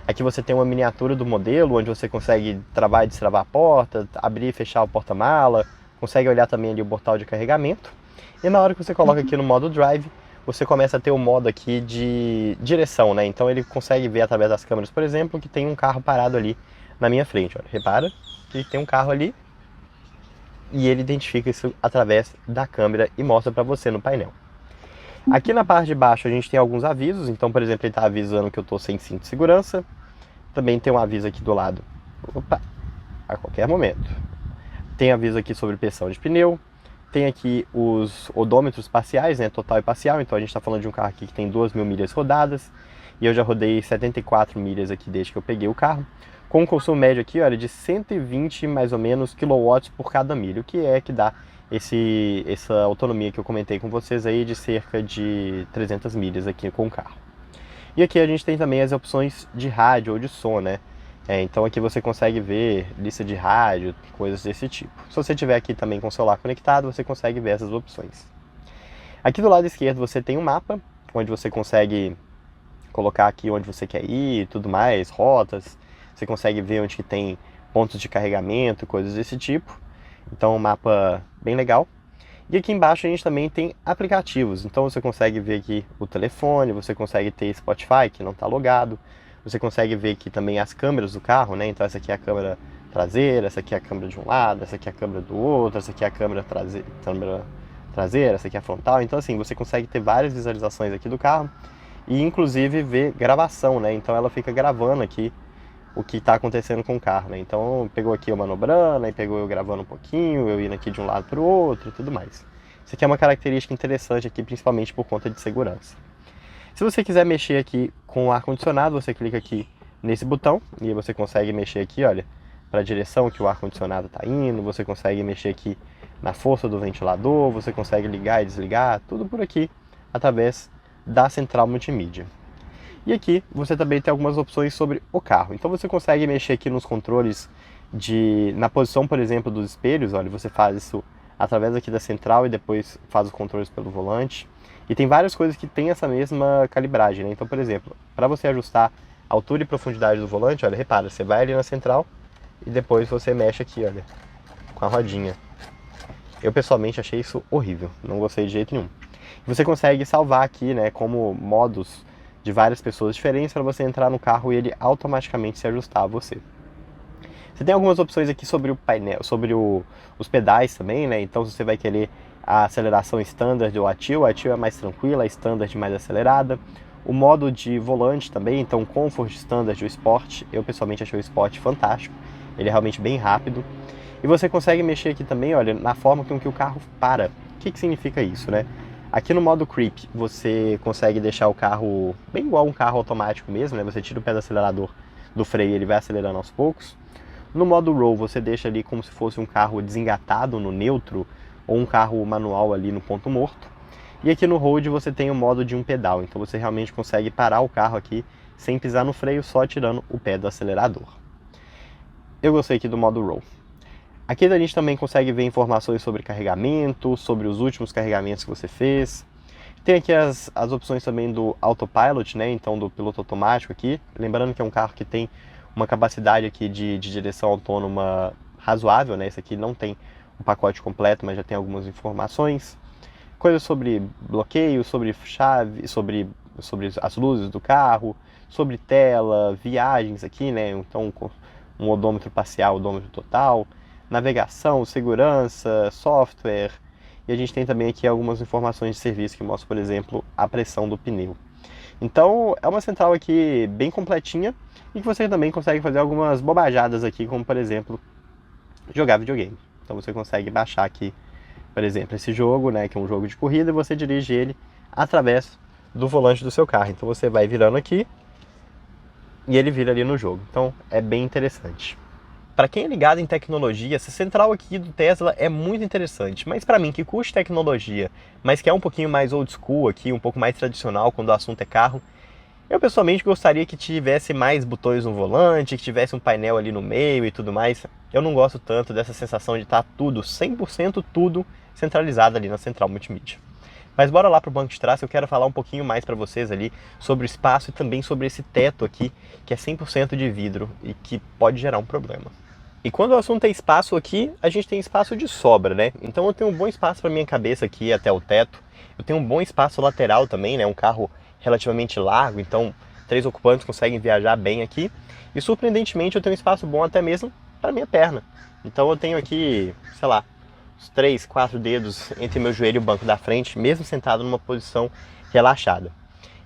Speaker 2: aqui você tem uma miniatura do modelo, onde você consegue travar e destravar a porta, abrir e fechar o porta-mala, consegue olhar também ali o portal de carregamento. E na hora que você coloca aqui no modo Drive, você começa a ter o modo aqui de direção, né? Então ele consegue ver através das câmeras, por exemplo, que tem um carro parado ali na minha frente. Olha, repara que tem um carro ali e ele identifica isso através da câmera e mostra para você no painel. Aqui na parte de baixo a gente tem alguns avisos, então por exemplo ele está avisando que eu estou sem cinto de segurança. Também tem um aviso aqui do lado, opa, a qualquer momento. Tem aviso aqui sobre pressão de pneu. Tem aqui os odômetros parciais, né, total e parcial. Então a gente está falando de um carro aqui que tem 2.000 milhas rodadas. E eu já rodei 74 milhas aqui desde que eu peguei o carro. Com um consumo médio aqui, olha, de 120 mais ou menos quilowatts por cada milha. O que é que dá essa autonomia que eu comentei com vocês aí de cerca de 300 milhas aqui com o carro. E aqui a gente tem também as opções de rádio ou de som, né? Então aqui você consegue ver lista de rádio, coisas desse tipo. Se você tiver aqui também com o celular conectado, você consegue ver essas opções. Aqui do lado esquerdo você tem um mapa, onde você consegue colocar aqui onde você quer ir e tudo mais, rotas. Você consegue ver onde que tem pontos de carregamento, coisas desse tipo. Então um mapa bem legal. E aqui embaixo a gente também tem aplicativos. Então você consegue ver aqui o telefone, você consegue ter Spotify, que não está logado. Você consegue ver aqui também as câmeras do carro, né? Então essa aqui é a câmera traseira, essa aqui é a câmera de um lado, essa aqui é a câmera do outro, essa aqui é a câmera traseira, essa aqui é a frontal. Então assim, você consegue ter várias visualizações aqui do carro e inclusive ver gravação, né? Então ela fica gravando aqui o que está acontecendo com o carro, né? Então pegou aqui eu manobrando, aí pegou eu gravando um pouquinho, eu indo aqui de um lado para o outro e tudo mais. Isso aqui é uma característica interessante aqui, principalmente por conta de segurança. Se você quiser mexer aqui com o ar-condicionado, você clica aqui nesse botão e aí você consegue mexer aqui, olha, para a direção que o ar-condicionado está indo, você consegue mexer aqui na força do ventilador, você consegue ligar e desligar, tudo por aqui, através da central multimídia. E aqui você também tem algumas opções sobre o carro, então você consegue mexer aqui nos controles na posição, por exemplo, dos espelhos, olha, você faz isso através aqui da central e depois faz os controles pelo volante. E tem várias coisas que tem essa mesma calibragem, né? Então, por exemplo, para você ajustar a altura e profundidade do volante, olha, repara, você vai ali na central e depois você mexe aqui, olha, com a rodinha. Eu pessoalmente achei isso horrível, não gostei de jeito nenhum. Você consegue salvar aqui, né, como modos de várias pessoas diferentes para você entrar no carro e ele automaticamente se ajustar a você. Você tem algumas opções aqui sobre o painel, sobre os pedais também, né? Então se você vai querer a aceleração standard ou a Atil é mais tranquila, a standard mais acelerada. O modo de volante também, então Comfort, Standard e o Sport, eu pessoalmente achei o Sport fantástico, ele é realmente bem rápido. E você consegue mexer aqui também, olha, na forma com que o carro para. O que significa isso, né? Aqui no modo Creep, você consegue deixar o carro bem igual um carro automático mesmo, né? Você tira o pé do acelerador do freio e ele vai acelerando aos poucos. No modo Roll, você deixa ali como se fosse um carro desengatado no neutro, ou um carro manual ali no ponto morto. E aqui no Road você tem o modo de um pedal, então você realmente consegue parar o carro aqui sem pisar no freio, só tirando o pé do acelerador. Eu gostei aqui do modo Roll. Aqui a gente também consegue ver informações sobre carregamento, sobre os últimos carregamentos que você fez. Tem aqui as opções também do Autopilot, né? Então do piloto automático aqui. Lembrando que é um carro que tem uma capacidade aqui de direção autônoma razoável, né? Esse aqui não tem um pacote completo, mas já tem algumas informações. Coisas sobre bloqueio, sobre chave, sobre as luzes do carro, sobre tela, viagens aqui, né? Então um odômetro parcial, odômetro total, navegação, segurança, software. E a gente tem também aqui algumas informações de serviço que mostram, por exemplo, a pressão do pneu. Então é uma central aqui bem completinha e que você também consegue fazer algumas bobajadas aqui, como por exemplo, jogar videogame. Então você consegue baixar aqui, por exemplo, esse jogo, né, que é um jogo de corrida, e você dirige ele através do volante do seu carro. Então você vai virando aqui e ele vira ali no jogo. Então é bem interessante. Para quem é ligado em tecnologia, essa central aqui do Tesla é muito interessante, mas para mim que curte tecnologia, mas que é um pouquinho mais old school aqui, um pouco mais tradicional quando o assunto é carro, Eu pessoalmente gostaria que tivesse mais botões no volante, que tivesse um painel ali no meio e tudo mais. Eu não gosto tanto dessa sensação de estar tudo, 100% tudo centralizado ali na central multimídia. Mas bora lá para o banco de trás, eu quero falar um pouquinho mais para vocês ali sobre o espaço e também sobre esse teto aqui, que é 100% de vidro e que pode gerar um problema. E quando o assunto é espaço aqui, a gente tem espaço de sobra, né? Então eu tenho um bom espaço para minha cabeça aqui até o teto. Eu tenho um bom espaço lateral também, né? Um carro relativamente largo, então 3 ocupantes conseguem viajar bem aqui. E surpreendentemente eu tenho um espaço bom até mesmo para minha perna. Então eu tenho aqui, sei lá, uns 3, 4 dedos entre meu joelho e o banco da frente, mesmo sentado numa posição relaxada.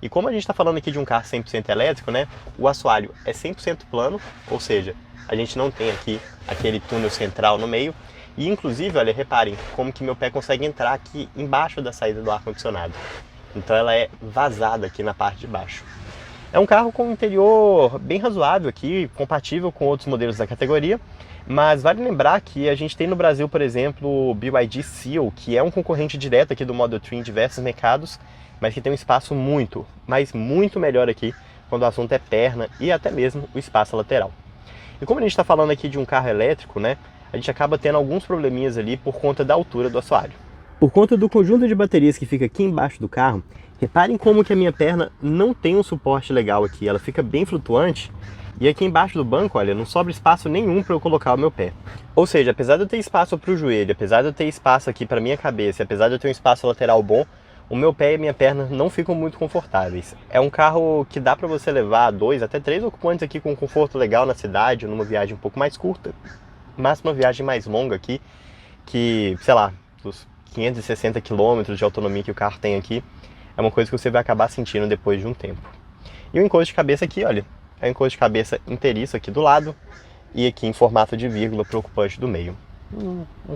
Speaker 2: E como a gente está falando aqui de um carro 100% elétrico, né? O assoalho é 100% plano, ou seja, a gente não tem aqui aquele túnel central no meio. E inclusive, olha, reparem como que meu pé consegue entrar aqui embaixo da saída do ar-condicionado. Então ela é vazada aqui na parte de baixo. É um carro com um interior bem razoável aqui, compatível com outros modelos da categoria. Mas vale lembrar que a gente tem no Brasil, por exemplo, o BYD Seal, que é um concorrente direto aqui do Model 3 em diversos mercados, mas que tem um espaço muito, mas muito melhor aqui quando o assunto é perna e até mesmo o espaço lateral. E como a gente está falando aqui de um carro elétrico, né, a gente acaba tendo alguns probleminhas ali por conta da altura do assoalho. Por conta do conjunto de baterias que fica aqui embaixo do carro, reparem como que a minha perna não tem um suporte legal aqui, ela fica bem flutuante. E aqui embaixo do banco, olha, não sobra espaço nenhum para eu colocar o meu pé. Ou seja, apesar de eu ter espaço para o joelho, apesar de eu ter espaço aqui para minha cabeça, apesar de eu ter um espaço lateral bom, o meu pé e a minha perna não ficam muito confortáveis. É um carro que dá para você levar 2 até 3 ocupantes aqui com um conforto legal na cidade, numa viagem um pouco mais curta. Mas uma viagem mais longa aqui, que, sei lá, dos 560 km de autonomia que o carro tem aqui, é uma coisa que você vai acabar sentindo depois de um tempo. E o encosto de cabeça aqui, olha, é um encosto de cabeça inteiriço aqui do lado e aqui em formato de vírgula para o ocupante do meio.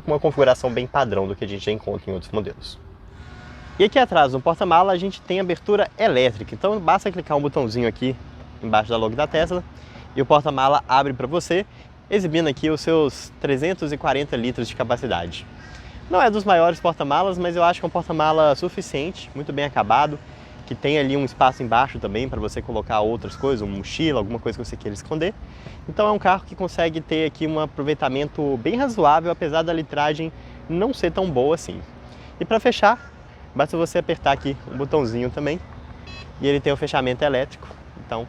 Speaker 2: Uma configuração bem padrão do que a gente já encontra em outros modelos. E aqui atrás, no porta-mala, a gente tem abertura elétrica. Então basta clicar um botãozinho aqui embaixo da logo da Tesla e o porta-mala abre para você, exibindo aqui os seus 340 litros de capacidade. Não é dos maiores porta-malas, mas eu acho que é um porta-mala suficiente, muito bem acabado, que tem ali um espaço embaixo também para você colocar outras coisas, uma mochila, alguma coisa que você queira esconder. Então é um carro que consegue ter aqui um aproveitamento bem razoável, apesar da litragem não ser tão boa assim. E para fechar, basta você apertar aqui um botãozinho também e ele tem o fechamento elétrico, então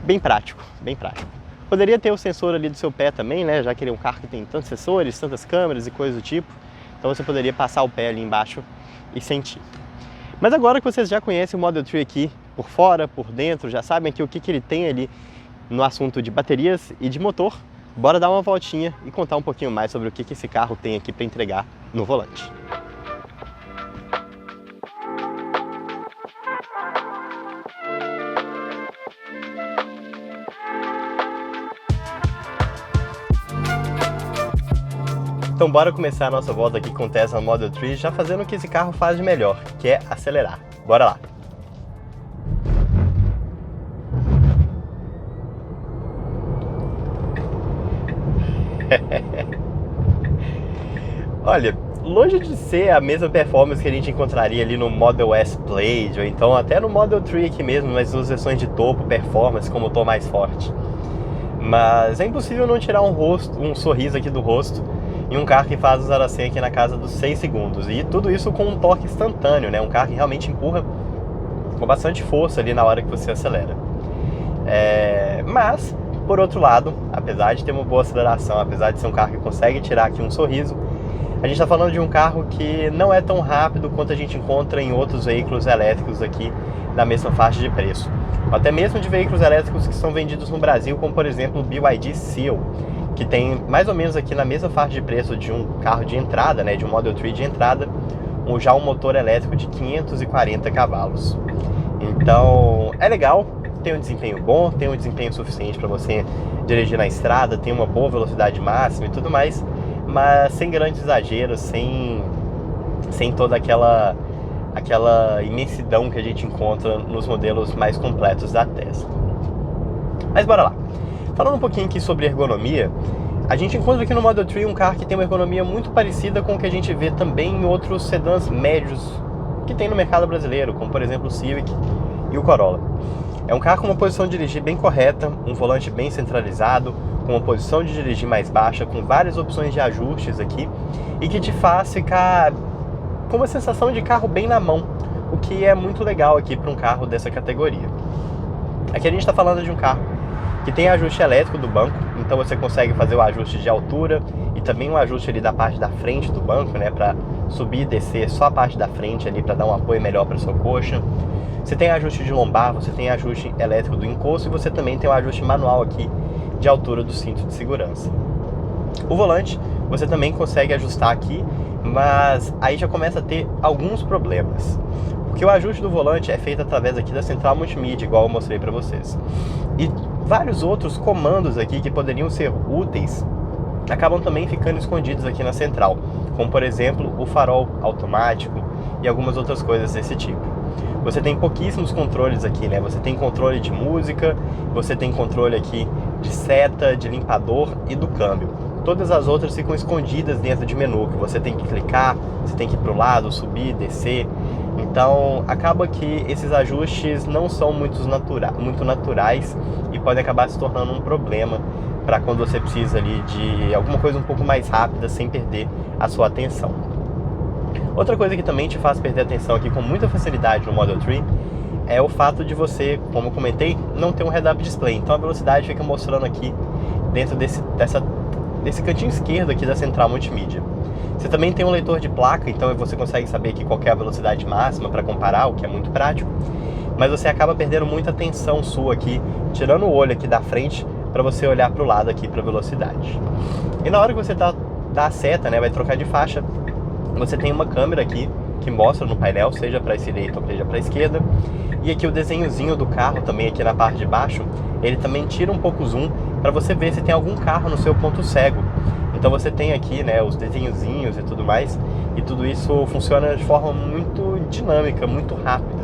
Speaker 2: bem prático, bem prático. Poderia ter o sensor ali do seu pé também, né, já que ele é um carro que tem tantos sensores, tantas câmeras e coisas do tipo, então você poderia passar o pé ali embaixo e sentir. Mas agora que vocês já conhecem o Model 3 aqui, por fora, por dentro, já sabem aqui o que ele tem ali no assunto de baterias e de motor, bora dar uma voltinha e contar um pouquinho mais sobre o que esse carro tem aqui para entregar no volante. Então bora começar a nossa volta aqui com o Tesla Model 3, já fazendo o que esse carro faz de melhor, que é acelerar. Bora lá! Olha, longe de ser a mesma performance que a gente encontraria ali no Model S Plaid, ou então até no Model 3 aqui mesmo, mas nas versões de topo, performance, com motor mais forte. Mas é impossível não tirar um sorriso aqui do rosto em um carro que faz o 0 a 100 aqui na casa dos 6 segundos. E tudo isso com um torque instantâneo, né? Um carro que realmente empurra com bastante força ali na hora que você acelera. Mas, por outro lado, apesar de ter uma boa aceleração, apesar de ser um carro que consegue tirar aqui um sorriso, a gente está falando de um carro que não é tão rápido quanto a gente encontra em outros veículos elétricos aqui da mesma faixa de preço. Até mesmo de veículos elétricos que são vendidos no Brasil, como por exemplo o BYD Seal, que tem mais ou menos aqui na mesma faixa de preço de um carro de entrada, né, de um Model 3 de entrada, já um motor elétrico de 540 cavalos. Então é legal, tem um desempenho bom, tem um desempenho suficiente para você dirigir na estrada, tem uma boa velocidade máxima e tudo mais, mas sem grandes exageros, sem toda aquela imensidão que a gente encontra nos modelos mais completos da Tesla. Mas bora lá. Falando um pouquinho aqui sobre ergonomia, a gente encontra aqui no Model 3 um carro que tem uma ergonomia muito parecida com o que a gente vê também em outros sedãs médios que tem no mercado brasileiro, como por exemplo o Civic e o Corolla. É um carro com uma posição de dirigir bem correta, um volante bem centralizado, com uma posição de dirigir mais baixa, com várias opções de ajustes aqui e que te faz ficar com uma sensação de carro bem na mão, o que é muito legal aqui para um carro dessa categoria. Aqui a gente está falando de um carro que tem ajuste elétrico do banco, então você consegue fazer o ajuste de altura e também um ajuste ali da parte da frente do banco, né, para subir e descer só a parte da frente ali para dar um apoio melhor para sua coxa. Você tem ajuste de lombar, você tem ajuste elétrico do encosto e você também tem o ajuste manual aqui de altura do cinto de segurança. O volante você também consegue ajustar aqui, mas aí já começa a ter alguns problemas. Porque o ajuste do volante é feito através aqui da central multimídia, igual eu mostrei para vocês. E vários outros comandos aqui que poderiam ser úteis acabam também ficando escondidos aqui na central, como por exemplo o farol automático e algumas outras coisas desse tipo. Você tem pouquíssimos controles aqui, né? Você tem controle de música, você tem controle aqui de seta, de limpador e do câmbio. Todas as outras ficam escondidas dentro de menu, que você tem que clicar, você tem que ir para o lado, subir, descer. Então acaba que esses ajustes não são muito naturais e podem acabar se tornando um problema para quando você precisa ali de alguma coisa um pouco mais rápida sem perder a sua atenção. Outra coisa que também te faz perder a atenção aqui com muita facilidade no Model 3 é o fato de você, como eu comentei, não ter um head-up display. Então a velocidade fica mostrando aqui dentro desse cantinho esquerdo aqui da central multimídia. Você também tem um leitor de placa, então você consegue saber aqui qual é a velocidade máxima para comparar, o que é muito prático. Mas você acaba perdendo muita atenção sua aqui, tirando o olho aqui da frente para você olhar para o lado aqui para a velocidade. E na hora que você dá a seta, né, vai trocar de faixa, você tem uma câmera aqui que mostra no painel, seja para a direita ou seja para a esquerda. E aqui o desenhozinho do carro também aqui na parte de baixo, ele também tira um pouco o zoom para você ver se tem algum carro no seu ponto cego. Então você tem aqui, né, os desenhozinhos e tudo mais, e tudo isso funciona de forma muito dinâmica, muito rápida.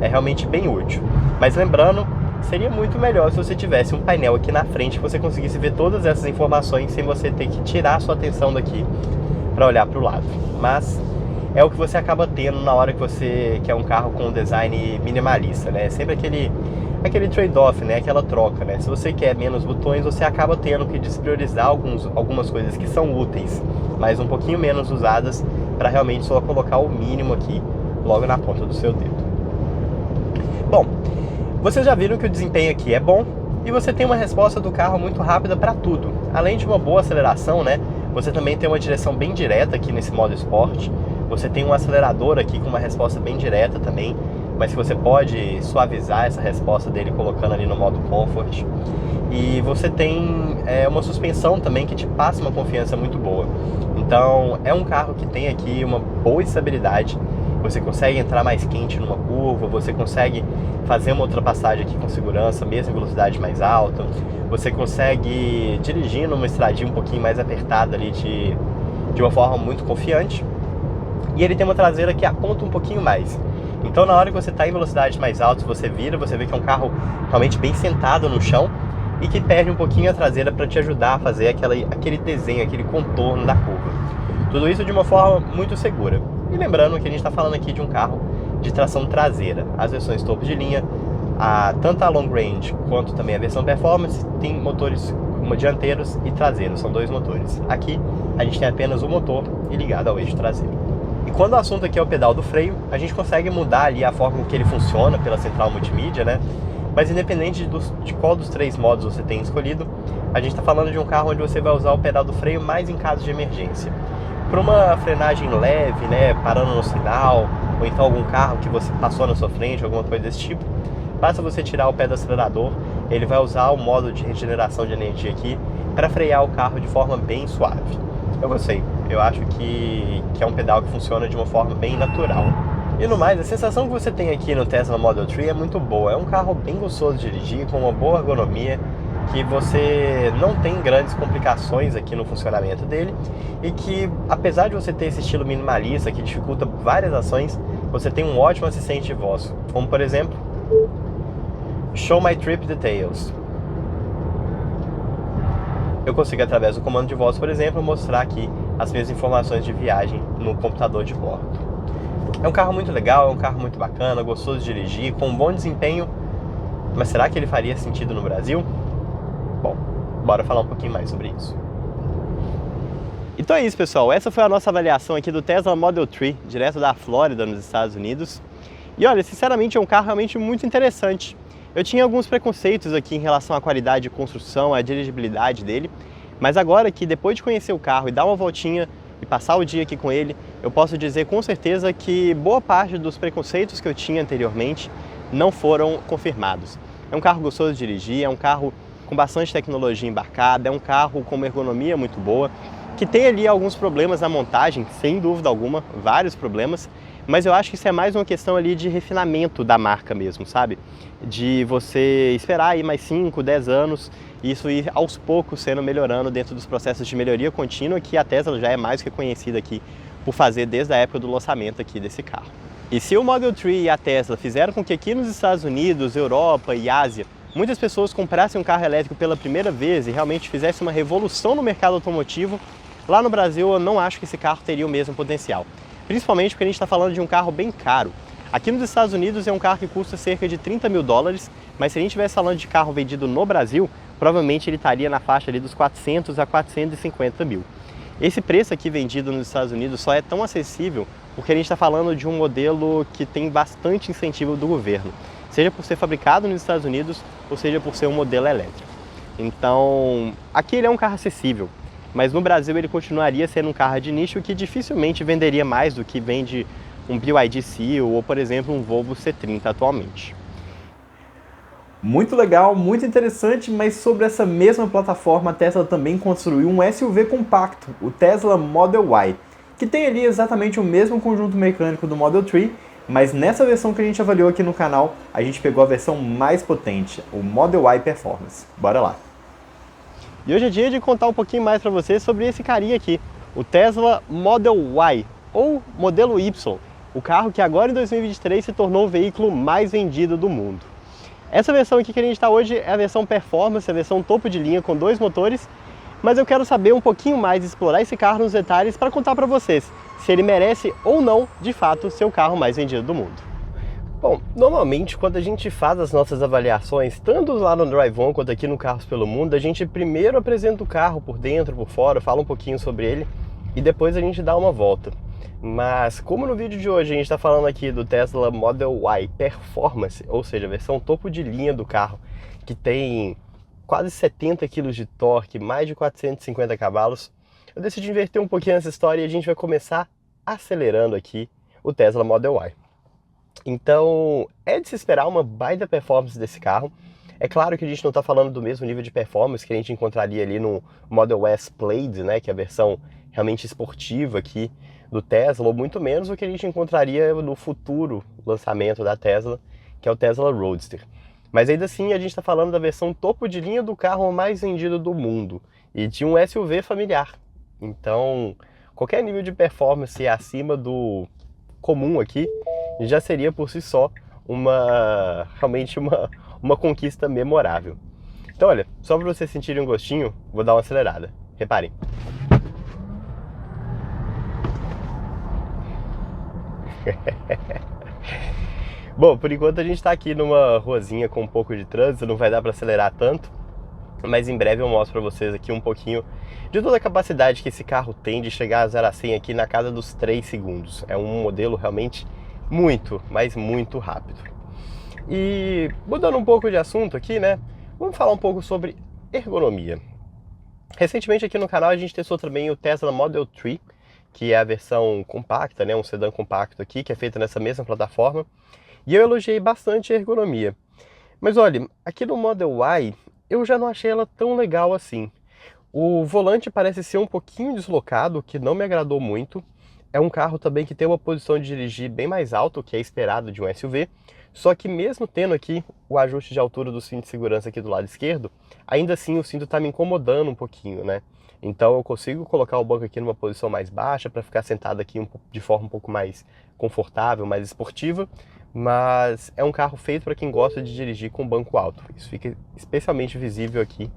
Speaker 2: É realmente bem útil. Mas lembrando, seria muito melhor se você tivesse um painel aqui na frente que você conseguisse ver todas essas informações sem você ter que tirar a sua atenção daqui para olhar para o lado. Mas é o que você acaba tendo na hora que você quer um carro com um design minimalista, né? É sempre aquele trade-off, né? Aquela troca, né? Se você quer menos botões, você acaba tendo que despriorizar algumas coisas que são úteis, mas um pouquinho menos usadas, para realmente só colocar o mínimo aqui logo na ponta do seu dedo. Bom, vocês já viram que o desempenho aqui é bom e você tem uma resposta do carro muito rápida para tudo. Além de uma boa aceleração, né? Você também tem uma direção bem direta aqui nesse modo Sport. Você tem um acelerador aqui com uma resposta bem direta também, mas que você pode suavizar essa resposta dele colocando ali no modo Comfort. E você tem uma suspensão também que te passa uma confiança muito boa. Então é um carro que tem aqui uma boa estabilidade. Você consegue entrar mais quente numa curva, você consegue fazer uma ultrapassagem aqui com segurança, mesmo em velocidade mais alta. Você consegue dirigir numa estradinha um pouquinho mais apertada ali de uma forma muito confiante. E ele tem uma traseira que aponta um pouquinho mais. Então na hora que você está em velocidades mais altas, você vira, você vê que é um carro realmente bem sentado no chão e que perde um pouquinho a traseira para te ajudar a fazer aquele desenho, aquele contorno da curva. Tudo isso de uma forma muito segura. E lembrando que a gente está falando aqui de um carro de tração traseira. As versões topo de linha, tanto a Long Range quanto também a versão Performance, tem motores dianteiros e traseiros, são dois motores. Aqui a gente tem apenas um motor e ligado ao eixo traseiro. E quando o assunto aqui é o pedal do freio, a gente consegue mudar ali a forma que ele funciona pela central multimídia, né? Mas independente de qual dos três modos você tem escolhido, a gente está falando de um carro onde você vai usar o pedal do freio mais em caso de emergência. Para uma frenagem leve, né, parando no sinal, ou então algum carro que você passou na sua frente, alguma coisa desse tipo, basta você tirar o pé do acelerador, ele vai usar o modo de regeneração de energia aqui para frear o carro de forma bem suave. Eu gostei, eu acho que é um pedal que funciona de uma forma bem natural. E no mais, a sensação que você tem aqui no Tesla Model 3 é muito boa. É um carro bem gostoso de dirigir, com uma boa ergonomia, que você não tem grandes complicações aqui no funcionamento dele e que, apesar de você ter esse estilo minimalista que dificulta várias ações, você tem um ótimo assistente de voz, como por exemplo, Show My Trip Details. Eu consigo, através do comando de voz, por exemplo, mostrar aqui as minhas informações de viagem no computador de bordo. É um carro muito legal, é um carro muito bacana, gostoso de dirigir, com um bom desempenho Mas será que ele faria sentido no Brasil? Bom, bora falar um pouquinho mais sobre isso. Então é isso, pessoal. Essa foi a nossa avaliação aqui do Tesla Model 3, direto da Flórida, nos Estados Unidos. E olha, sinceramente é um carro realmente muito interessante. Eu tinha alguns preconceitos aqui em relação à qualidade de construção, à dirigibilidade dele, mas agora que depois de conhecer o carro e dar uma voltinha e passar o dia aqui com ele, eu posso dizer com certeza que boa parte dos preconceitos que eu tinha anteriormente não foram confirmados. É um carro gostoso de dirigir, é um carro com bastante tecnologia embarcada, é um carro com uma ergonomia muito boa, que tem ali alguns problemas na montagem, sem dúvida alguma, vários problemas, mas eu acho que isso é mais uma questão ali de refinamento da marca mesmo, sabe? De você esperar aí mais 5, 10 anos e isso ir aos poucos sendo melhorando dentro dos processos de melhoria contínua que a Tesla já é mais que conhecida aqui por fazer desde a época do lançamento aqui desse carro. E se o Model 3 e a Tesla fizeram com que aqui nos Estados Unidos, Europa e Ásia, muitas pessoas comprassem um carro elétrico pela primeira vez e realmente fizessem uma revolução no mercado automotivo, lá no Brasil eu não acho que esse carro teria o mesmo potencial. Principalmente porque a gente está falando de um carro bem caro. Aqui nos Estados Unidos é um carro que custa cerca de 30 mil dólares, mas se a gente estivesse falando de carro vendido no Brasil, provavelmente ele estaria na faixa ali dos 400 a 450 mil. Esse preço aqui vendido nos Estados Unidos só é tão acessível porque a gente está falando de um modelo que tem bastante incentivo do governo, seja por ser fabricado nos Estados Unidos ou seja por ser um modelo elétrico. Então, aqui ele é um carro acessível, mas no Brasil ele continuaria sendo um carro de nicho que dificilmente venderia mais do que vende um BYD Seal ou, por exemplo, um Volvo C30 atualmente.
Speaker 1: Muito legal, muito interessante, mas sobre essa mesma plataforma a Tesla também construiu um SUV compacto, o Tesla Model Y, que tem ali exatamente o mesmo conjunto mecânico do Model 3, mas nessa versão que a gente avaliou aqui no canal, a gente pegou a versão mais potente, o Model Y Performance. Bora lá!
Speaker 2: E hoje é dia de contar um pouquinho mais para vocês sobre esse carinha aqui, o Tesla Model Y, ou Modelo Y, o carro que agora em 2023 se tornou o veículo mais vendido do mundo. Essa versão aqui que a gente está hoje é a versão Performance, a versão topo de linha com 2 motores, mas eu quero saber um pouquinho mais, explorar esse carro nos detalhes para contar para vocês se ele merece ou não, de fato, ser o carro mais vendido do mundo. Bom, normalmente quando a gente faz as nossas avaliações, tanto lá no Drive-On quanto aqui no Carros pelo Mundo, a gente primeiro apresenta o carro por dentro, por fora, fala um pouquinho sobre ele e depois a gente dá uma volta. Mas como no vídeo de hoje a gente está falando aqui do Tesla Model Y Performance, ou seja, a versão topo de linha do carro, que tem quase 70 kg de torque, mais de 450 cavalos, eu decidi inverter um pouquinho essa história e a gente vai começar acelerando aqui o Tesla Model Y. Então, é de se esperar uma baita performance desse carro. É claro que a gente não está falando do mesmo nível de performance que a gente encontraria ali no Model S Plaid, né, que é a versão realmente esportiva aqui do Tesla, ou muito menos o que a gente encontraria no futuro lançamento da Tesla, que é o Tesla Roadster. Mas ainda assim, a gente está falando da versão topo de linha do carro mais vendido do mundo e de um SUV familiar. Então, qualquer nível de performance acima do comum aqui já seria por si só realmente uma conquista memorável. Então olha, só para vocês sentirem um gostinho, vou dar uma acelerada. Reparem. Bom, por enquanto a gente está aqui numa ruazinha com um pouco de trânsito, não vai dar para acelerar tanto, mas em breve eu mostro para vocês aqui um pouquinho de toda a capacidade que esse carro tem de chegar a 0 a 100 aqui na casa dos 3 segundos. É um modelo realmente muito, mas muito rápido. E mudando um pouco de assunto aqui, né? Vamos falar um pouco sobre ergonomia. Recentemente aqui no canal a gente testou também o Tesla Model 3, que é a versão compacta, né? Um sedã compacto aqui, que é feito nessa mesma plataforma. E eu elogiei bastante a ergonomia. Mas olha, aqui no Model Y eu já não achei ela tão legal assim. O volante parece ser um pouquinho deslocado, que não me agradou muito. É um carro também que tem uma posição de dirigir bem mais alta, o que é esperado de um SUV. Só que mesmo tendo aqui o ajuste de altura do cinto de segurança aqui do lado esquerdo, ainda assim o cinto está me incomodando um pouquinho, né? Então eu consigo colocar o banco aqui numa posição mais baixa para ficar sentado aqui de forma um pouco mais confortável, mais esportiva. Mas é um carro feito para quem gosta de dirigir com banco alto. Isso fica especialmente visível aqui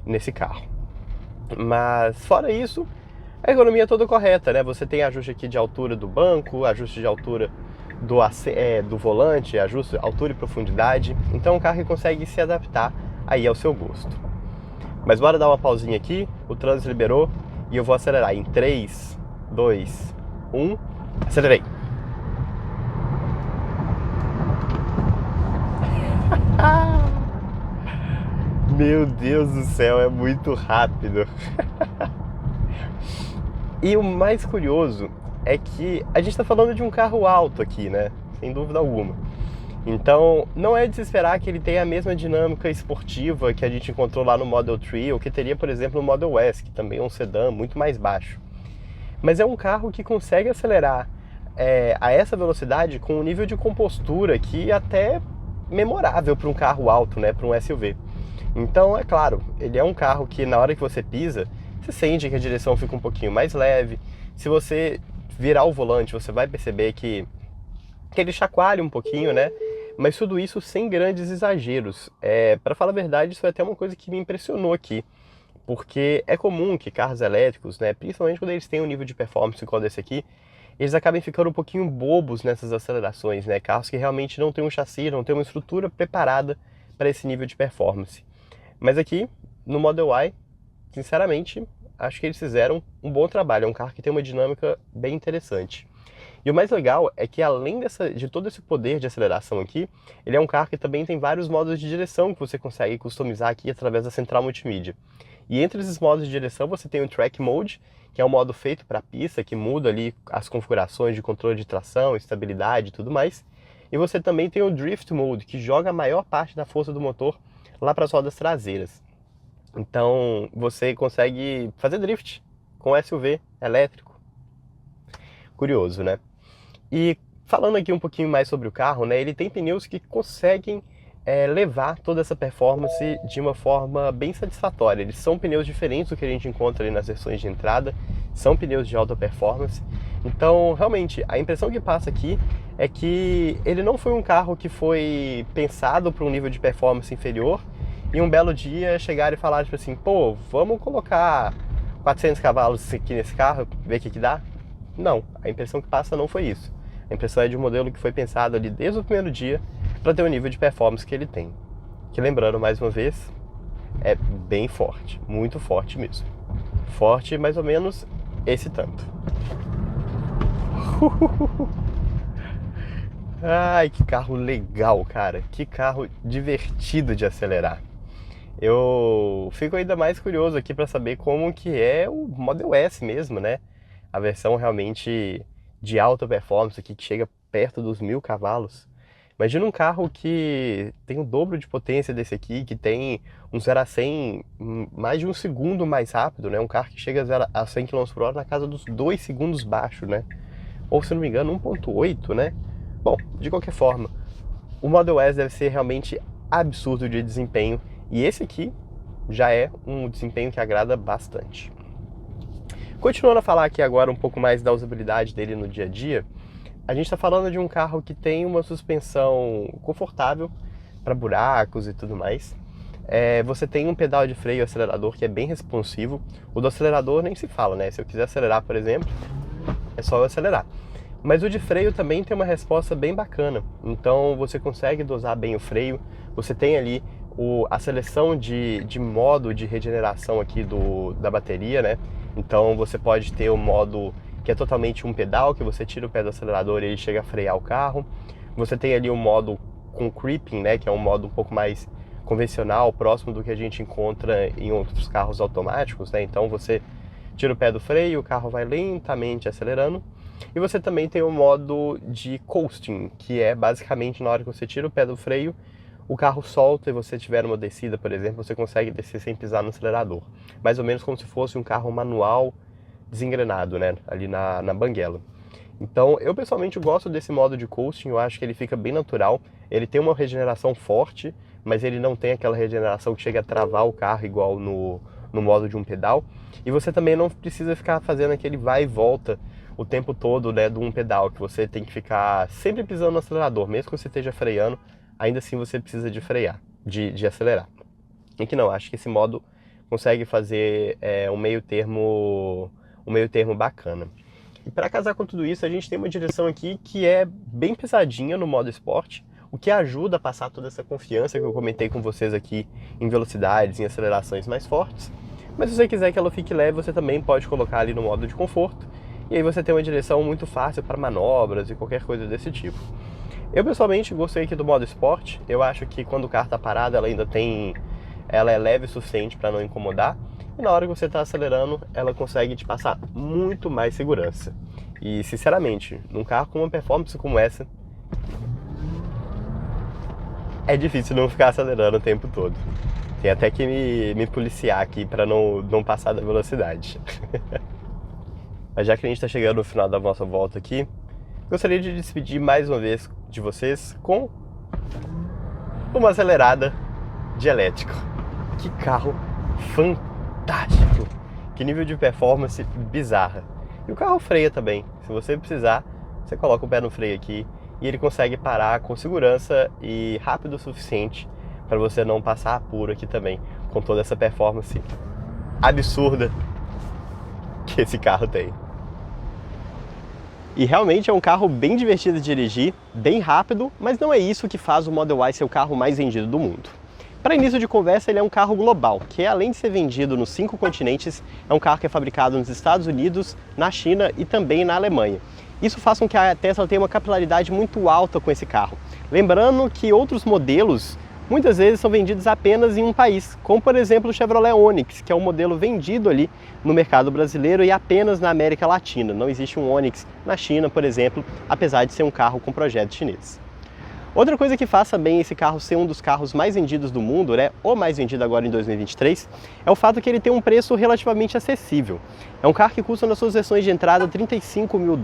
Speaker 2: nesse carro. Mas fora isso, a ergonomia é toda correta, né? Você tem ajuste aqui de altura do banco, ajuste de altura do volante, ajuste altura e profundidade. Então é um carro que consegue se adaptar aí ao seu gosto. Mas bora dar uma pausinha aqui, o trânsito liberou e eu vou acelerar em 3, 2, 1, acelerei. Meu Deus do céu, é muito rápido. E o mais curioso é que a gente está falando de um carro alto aqui, né? Sem dúvida alguma. Então, não é de se esperar que ele tenha a mesma dinâmica esportiva que a gente encontrou lá no Model 3 ou que teria, por exemplo, no Model S, que também é um sedã muito mais baixo. Mas é um carro que consegue acelerar a essa velocidade com um nível de compostura que é até memorável para um carro alto, né? Para um SUV. Então, é claro, ele é um carro que na hora que você pisa, você sente que a direção fica um pouquinho mais leve. Se você virar o volante, você vai perceber que ele chacoalha um pouquinho, né? Mas tudo isso sem grandes exageros. Para falar a verdade, isso é até uma coisa que me impressionou aqui. Porque é comum que carros elétricos, né, principalmente quando eles têm um nível de performance igual desse aqui, eles acabem ficando um pouquinho bobos nessas acelerações, né? Carros que realmente não têm um chassi, não têm uma estrutura preparada para esse nível de performance. Mas aqui, no Model Y, sinceramente, acho que eles fizeram um bom trabalho. É um carro que tem uma dinâmica bem interessante. E o mais legal é que além de todo esse poder de aceleração aqui, ele é um carro que também tem vários modos de direção que você consegue customizar aqui através da central multimídia. E entre esses modos de direção você tem o Track Mode, que é um modo feito para a pista, que muda ali as configurações de controle de tração, estabilidade e tudo mais. E você também tem o Drift Mode, que joga a maior parte da força do motor lá para as rodas traseiras. Então você consegue fazer drift com SUV elétrico. Curioso, né? E falando aqui um pouquinho mais sobre o carro, né, ele tem pneus que conseguem levar toda essa performance de uma forma bem satisfatória. Eles são pneus diferentes do que a gente encontra ali nas versões de entrada, são pneus de alta performance. Então, realmente, a impressão que passa aqui é que ele não foi um carro que foi pensado para um nível de performance inferior e um belo dia chegaram e falaram tipo assim, pô, vamos colocar 400 cavalos aqui nesse carro, ver o que dá? Não, a impressão que passa não foi isso. A impressão é de um modelo que foi pensado ali desde o primeiro dia para ter o nível de performance que ele tem. Que, lembrando mais uma vez, é bem forte, muito forte mesmo. Forte mais ou menos esse tanto. Ai, que carro legal, cara. Que carro divertido de acelerar. Eu fico ainda mais curioso aqui para saber como que é o Model S mesmo, né? A versão realmente de alta performance aqui, que chega perto dos 1000 cavalos. Imagina um carro que tem o dobro de potência desse aqui, que tem um 0 a 100 mais de um segundo mais rápido, né? Um carro que chega a 100 km por hora na casa dos 2 segundos baixo, né? Ou, se não me engano, 1.8, né? Bom, de qualquer forma, o Model S deve ser realmente absurdo de desempenho. E esse aqui já é um desempenho que agrada bastante. Continuando a falar aqui agora um pouco mais da usabilidade dele no dia a dia, a gente está falando de um carro que tem uma suspensão confortável para buracos e tudo mais. Você tem um pedal de freio e acelerador que é bem responsivo. O do acelerador nem se fala, né? Se eu quiser acelerar, por exemplo, é só eu acelerar. Mas o de freio também tem uma resposta bem bacana. Então você consegue dosar bem o freio. Você tem ali a seleção de modo de regeneração aqui da bateria, né? Então você pode ter o modo que é totalmente um pedal, que você tira o pé do acelerador e ele chega a frear o carro. Você tem ali o modo com creeping, né? Que é um modo um pouco mais convencional, próximo do que a gente encontra em outros carros automáticos, né? Então você tira o pé do freio, o carro vai lentamente acelerando. E você também tem o modo de coasting, que é basicamente na hora que você tira o pé do freio, o carro solta e você tiver uma descida, por exemplo, você consegue descer sem pisar no acelerador. Mais ou menos como se fosse um carro manual desengrenado, né? Ali na banguela. Então, eu pessoalmente gosto desse modo de coasting, eu acho que ele fica bem natural. Ele tem uma regeneração forte, mas ele não tem aquela regeneração que chega a travar o carro igual no modo de um pedal. E você também não precisa ficar fazendo aquele vai e volta o tempo todo, né, de um pedal, que você tem que ficar sempre pisando no acelerador, mesmo que você esteja freando, ainda assim você precisa de frear, de acelerar. E que não, acho que esse modo consegue fazer um meio termo bacana. E para casar com tudo isso, a gente tem uma direção aqui que é bem pesadinha no modo esporte, o que ajuda a passar toda essa confiança que eu comentei com vocês aqui em velocidades, em acelerações mais fortes. Mas se você quiser que ela fique leve, você também pode colocar ali no modo de conforto, e aí você tem uma direção muito fácil para manobras e qualquer coisa desse tipo. Eu pessoalmente gostei aqui do modo esporte. Eu acho que quando o carro está parado, ela é leve o suficiente para não incomodar, e na hora que você está acelerando, ela consegue te passar muito mais segurança. E sinceramente, num carro com uma performance como essa, é difícil não ficar acelerando o tempo todo. Tem até que me policiar aqui para não passar da velocidade. Mas já que a gente está chegando no final da nossa volta aqui, gostaria de despedir mais uma vez de vocês com uma acelerada de elétrico. Que carro fantástico! Que nível de performance bizarra! E o carro freia também. Se você precisar, você coloca o pé no freio aqui e ele consegue parar com segurança e rápido o suficiente para você não passar apuro aqui também, com toda essa performance absurda que esse carro tem. E realmente é um carro bem divertido de dirigir, bem rápido, mas não é isso que faz o Model Y ser o carro mais vendido do mundo. Para início de conversa, ele é um carro global, que além de ser vendido nos 5 continentes, é um carro que é fabricado nos Estados Unidos, na China e também na Alemanha. Isso faz com que a Tesla tenha uma capilaridade muito alta com esse carro. Lembrando que outros modelos muitas vezes são vendidos apenas em um país, como por exemplo o Chevrolet Onix, que é um modelo vendido ali no mercado brasileiro e apenas na América Latina. Não existe um Onix na China, por exemplo, apesar de ser um carro com projeto chinês. Outra coisa que faz também esse carro ser um dos carros mais vendidos do mundo, né, ou mais vendido agora em 2023, é o fato que ele tem um preço relativamente acessível. É um carro que custa nas suas versões de entrada $35 mil,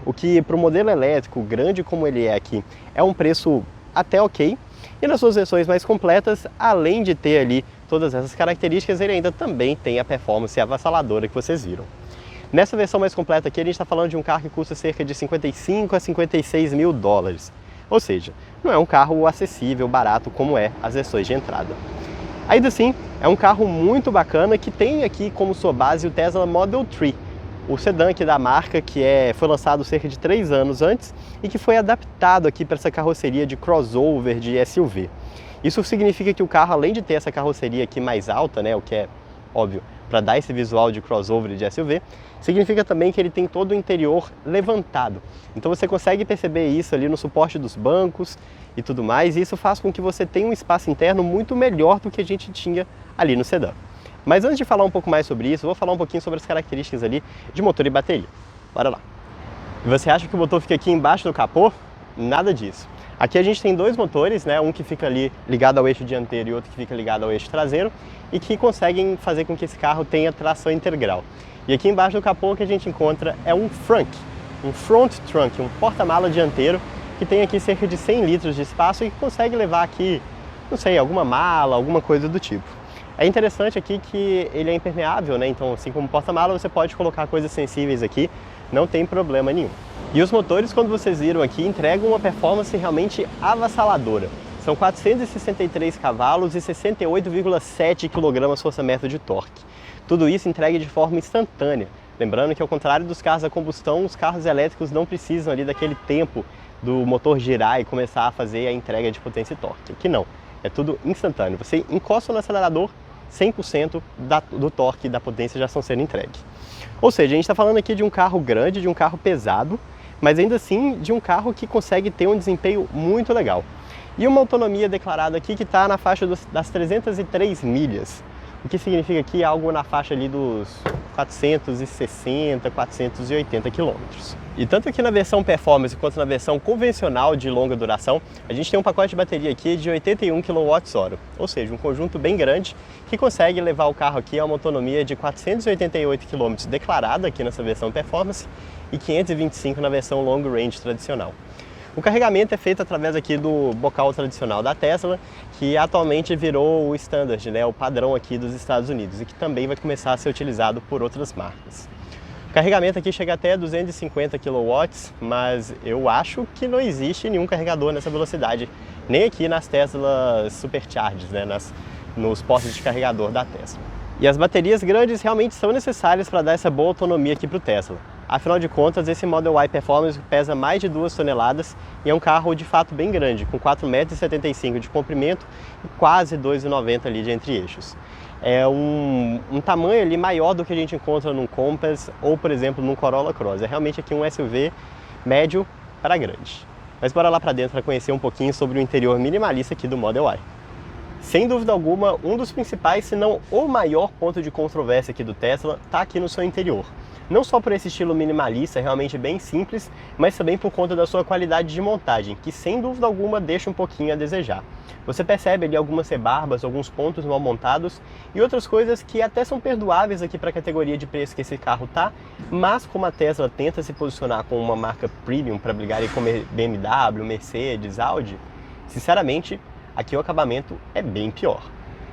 Speaker 2: o que para o modelo elétrico, grande como ele é aqui, é um preço até ok. E nas suas versões mais completas, além de ter ali todas essas características, ele ainda também tem a performance avassaladora que vocês viram. Nessa versão mais completa aqui, a gente está falando de um carro que custa cerca de $55 a $56 mil. Ou seja, não é um carro acessível, barato, como é as versões de entrada. Ainda assim, é um carro muito bacana que tem aqui como sua base o Tesla Model 3, o sedã aqui da marca que foi lançado cerca de 3 anos antes e que foi adaptado aqui para essa carroceria de crossover, de SUV. Isso significa que o carro, além de ter essa carroceria aqui mais alta, né, o que é óbvio, para dar esse visual de crossover e de SUV, significa também que ele tem todo o interior levantado. Então você consegue perceber isso ali no suporte dos bancos e tudo mais, e isso faz com que você tenha um espaço interno muito melhor do que a gente tinha ali no sedã. Mas antes de falar um pouco mais sobre isso, eu vou falar um pouquinho sobre as características ali de motor e bateria. Bora lá! E você acha que o motor fica aqui embaixo do capô? Nada disso. Aqui a gente tem 2 motores, né? Um que fica ali ligado ao eixo dianteiro e outro que fica ligado ao eixo traseiro, e que conseguem fazer com que esse carro tenha tração integral. E aqui embaixo do capô o que a gente encontra é um front trunk, um porta-mala dianteiro, que tem aqui cerca de 100 litros de espaço e que consegue levar aqui, não sei, alguma mala, alguma coisa do tipo. É interessante aqui que ele é impermeável, né? Então, assim como porta-mala, você pode colocar coisas sensíveis aqui, não tem problema nenhum. E os motores, quando vocês viram aqui, entregam uma performance realmente avassaladora. São 463 cavalos e 68,7 kgfm de torque. Tudo isso entregue de forma instantânea. Lembrando que, ao contrário dos carros a combustão, os carros elétricos não precisam ali daquele tempo do motor girar e começar a fazer a entrega de potência e torque. Aqui não, é tudo instantâneo. Você encosta no acelerador, 100% do torque e da potência já estão sendo entregues. Ou seja, a gente está falando aqui de um carro grande, de um carro pesado, mas ainda assim de um carro que consegue ter um desempenho muito legal. E uma autonomia declarada aqui que está na faixa das 303 milhas, o que significa aqui algo na faixa ali dos 460, 480 quilômetros. E tanto aqui na versão Performance quanto na versão convencional de longa duração, a gente tem um pacote de bateria aqui de 81 kWh, ou seja, um conjunto bem grande que consegue levar o carro aqui a uma autonomia de 488 km declarada aqui nessa versão Performance e 525 na versão Long Range tradicional. O carregamento é feito através aqui do bocal tradicional da Tesla, que atualmente virou o standard, né, o padrão aqui dos Estados Unidos e que também vai começar a ser utilizado por outras marcas. O carregamento aqui chega até 250 kW, mas eu acho que não existe nenhum carregador nessa velocidade, nem aqui nas Teslas Superchargers, né, nos postos de carregador da Tesla. E as baterias grandes realmente são necessárias para dar essa boa autonomia aqui para o Tesla. Afinal de contas, esse Model Y Performance pesa mais de 2 toneladas e é um carro de fato bem grande, com 4,75 m de comprimento e quase 2,90 m ali de entre-eixos. É um tamanho ali maior do que a gente encontra num Compass ou, por exemplo, num Corolla Cross. É realmente aqui um SUV médio para grande. Mas bora lá para dentro para conhecer um pouquinho sobre o interior minimalista aqui do Model Y. Sem dúvida alguma, um dos principais, se não o maior ponto de controvérsia aqui do Tesla está aqui no seu interior. Não só por esse estilo minimalista, realmente bem simples, mas também por conta da sua qualidade de montagem, que sem dúvida alguma deixa um pouquinho a desejar. Você percebe ali algumas rebarbas, alguns pontos mal montados e outras coisas que até são perdoáveis aqui para a categoria de preço que esse carro tá, mas como a Tesla tenta se posicionar como uma marca premium para brigar com BMW, Mercedes, Audi, sinceramente, aqui o acabamento é bem pior.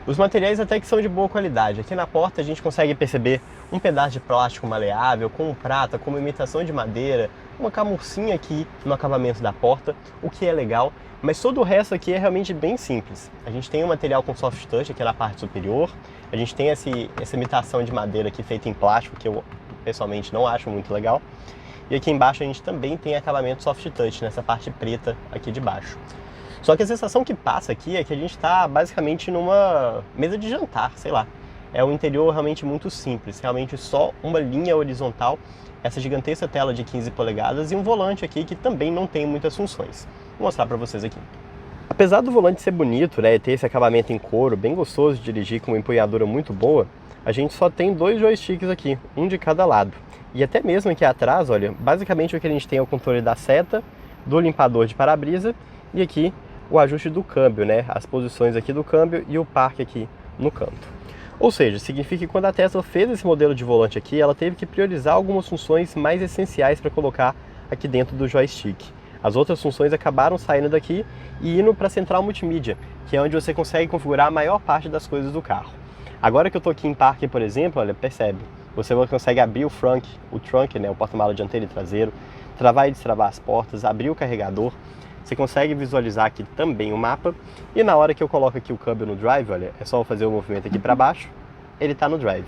Speaker 2: Os materiais até que são de boa qualidade. Aqui na porta a gente consegue perceber um pedaço de plástico maleável, com prata, com uma imitação de madeira, uma camurcinha aqui no acabamento da porta, o que é legal, mas todo o resto aqui é realmente bem simples. A gente tem um material com soft touch aqui na parte superior, a gente tem essa imitação de madeira aqui feita em plástico, que eu pessoalmente não acho muito legal, e aqui embaixo a gente também tem acabamento soft touch nessa parte preta aqui de baixo. Só que a sensação que passa aqui é que a gente está basicamente numa mesa de jantar, sei lá. É um interior realmente muito simples, realmente só uma linha horizontal, essa gigantesca tela de 15 polegadas e um volante aqui que também não tem muitas funções. Vou mostrar para vocês aqui. Apesar do volante ser bonito, né, ter esse acabamento em couro, bem gostoso de dirigir, com uma empunhadura muito boa, a gente só tem 2 joysticks aqui, um de cada lado. E até mesmo aqui atrás, olha, basicamente o que a gente tem é o controle da seta, do limpador de para-brisa e aqui o ajuste do câmbio, né? As posições aqui do câmbio e o parque aqui no canto. Ou seja, significa que quando a Tesla fez esse modelo de volante aqui, ela teve que priorizar algumas funções mais essenciais para colocar aqui dentro do joystick. As outras funções acabaram saindo daqui e indo para a central multimídia, que é onde você consegue configurar a maior parte das coisas do carro. Agora que eu estou aqui em parque, por exemplo, olha, percebe, você consegue abrir o trunk, né, o porta-malas dianteiro e traseiro, travar e destravar as portas, abrir o carregador. Você consegue visualizar aqui também o mapa e na hora que eu coloco aqui o câmbio no drive, olha, é só eu fazer o movimento aqui para baixo, ele está no drive.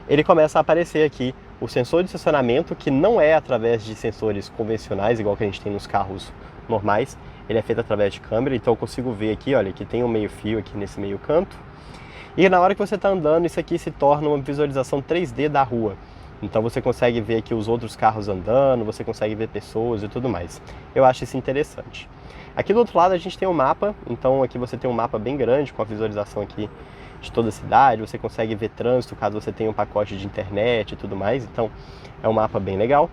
Speaker 2: Ele começa a aparecer aqui o sensor de estacionamento, que não é através de sensores convencionais, igual que a gente tem nos carros normais, ele é feito através de câmera, então eu consigo ver aqui, olha, que tem um meio fio aqui nesse meio canto. E na hora que você está andando, isso aqui se torna uma visualização 3D da rua. Então você consegue ver aqui os outros carros andando, você consegue ver pessoas e tudo mais. Eu acho isso interessante. Aqui do outro lado a gente tem um mapa, então aqui você tem um mapa bem grande com a visualização aqui de toda a cidade, você consegue ver trânsito caso você tenha um pacote de internet e tudo mais, então é um mapa bem legal.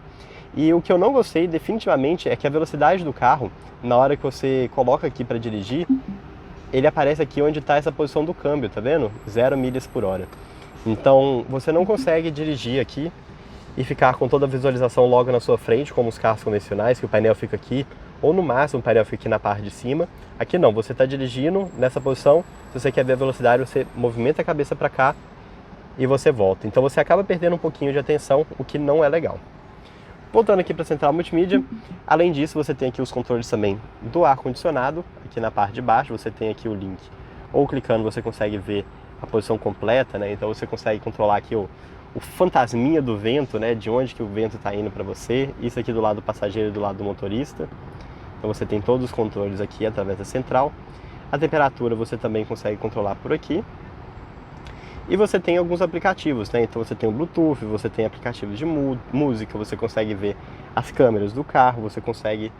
Speaker 2: E o que eu não gostei definitivamente é que a velocidade do carro, na hora que você coloca aqui para dirigir, ele aparece aqui onde está essa posição do câmbio, tá vendo? 0 milhas por hora. Então você não consegue dirigir aqui e ficar com toda a visualização logo na sua frente, como os carros convencionais, que o painel fica aqui, ou no máximo o painel fica aqui na parte de cima. Aqui não, você está dirigindo nessa posição, se você quer ver a velocidade, você movimenta a cabeça para cá e você volta. Então você acaba perdendo um pouquinho de atenção, o que não é legal. Voltando aqui para a central multimídia, além disso você tem aqui os controles também do ar-condicionado, aqui na parte de baixo você tem aqui o link, ou clicando você consegue ver a posição completa, né? Então você consegue controlar aqui o fantasminha do vento, né? De onde que o vento está indo para você, isso aqui do lado do passageiro e do lado do motorista. Então você tem todos os controles aqui através da central. A temperatura você também consegue controlar por aqui. E você tem alguns aplicativos, né? Então você tem o Bluetooth, você tem aplicativos de música, você consegue ver as câmeras do carro, você consegue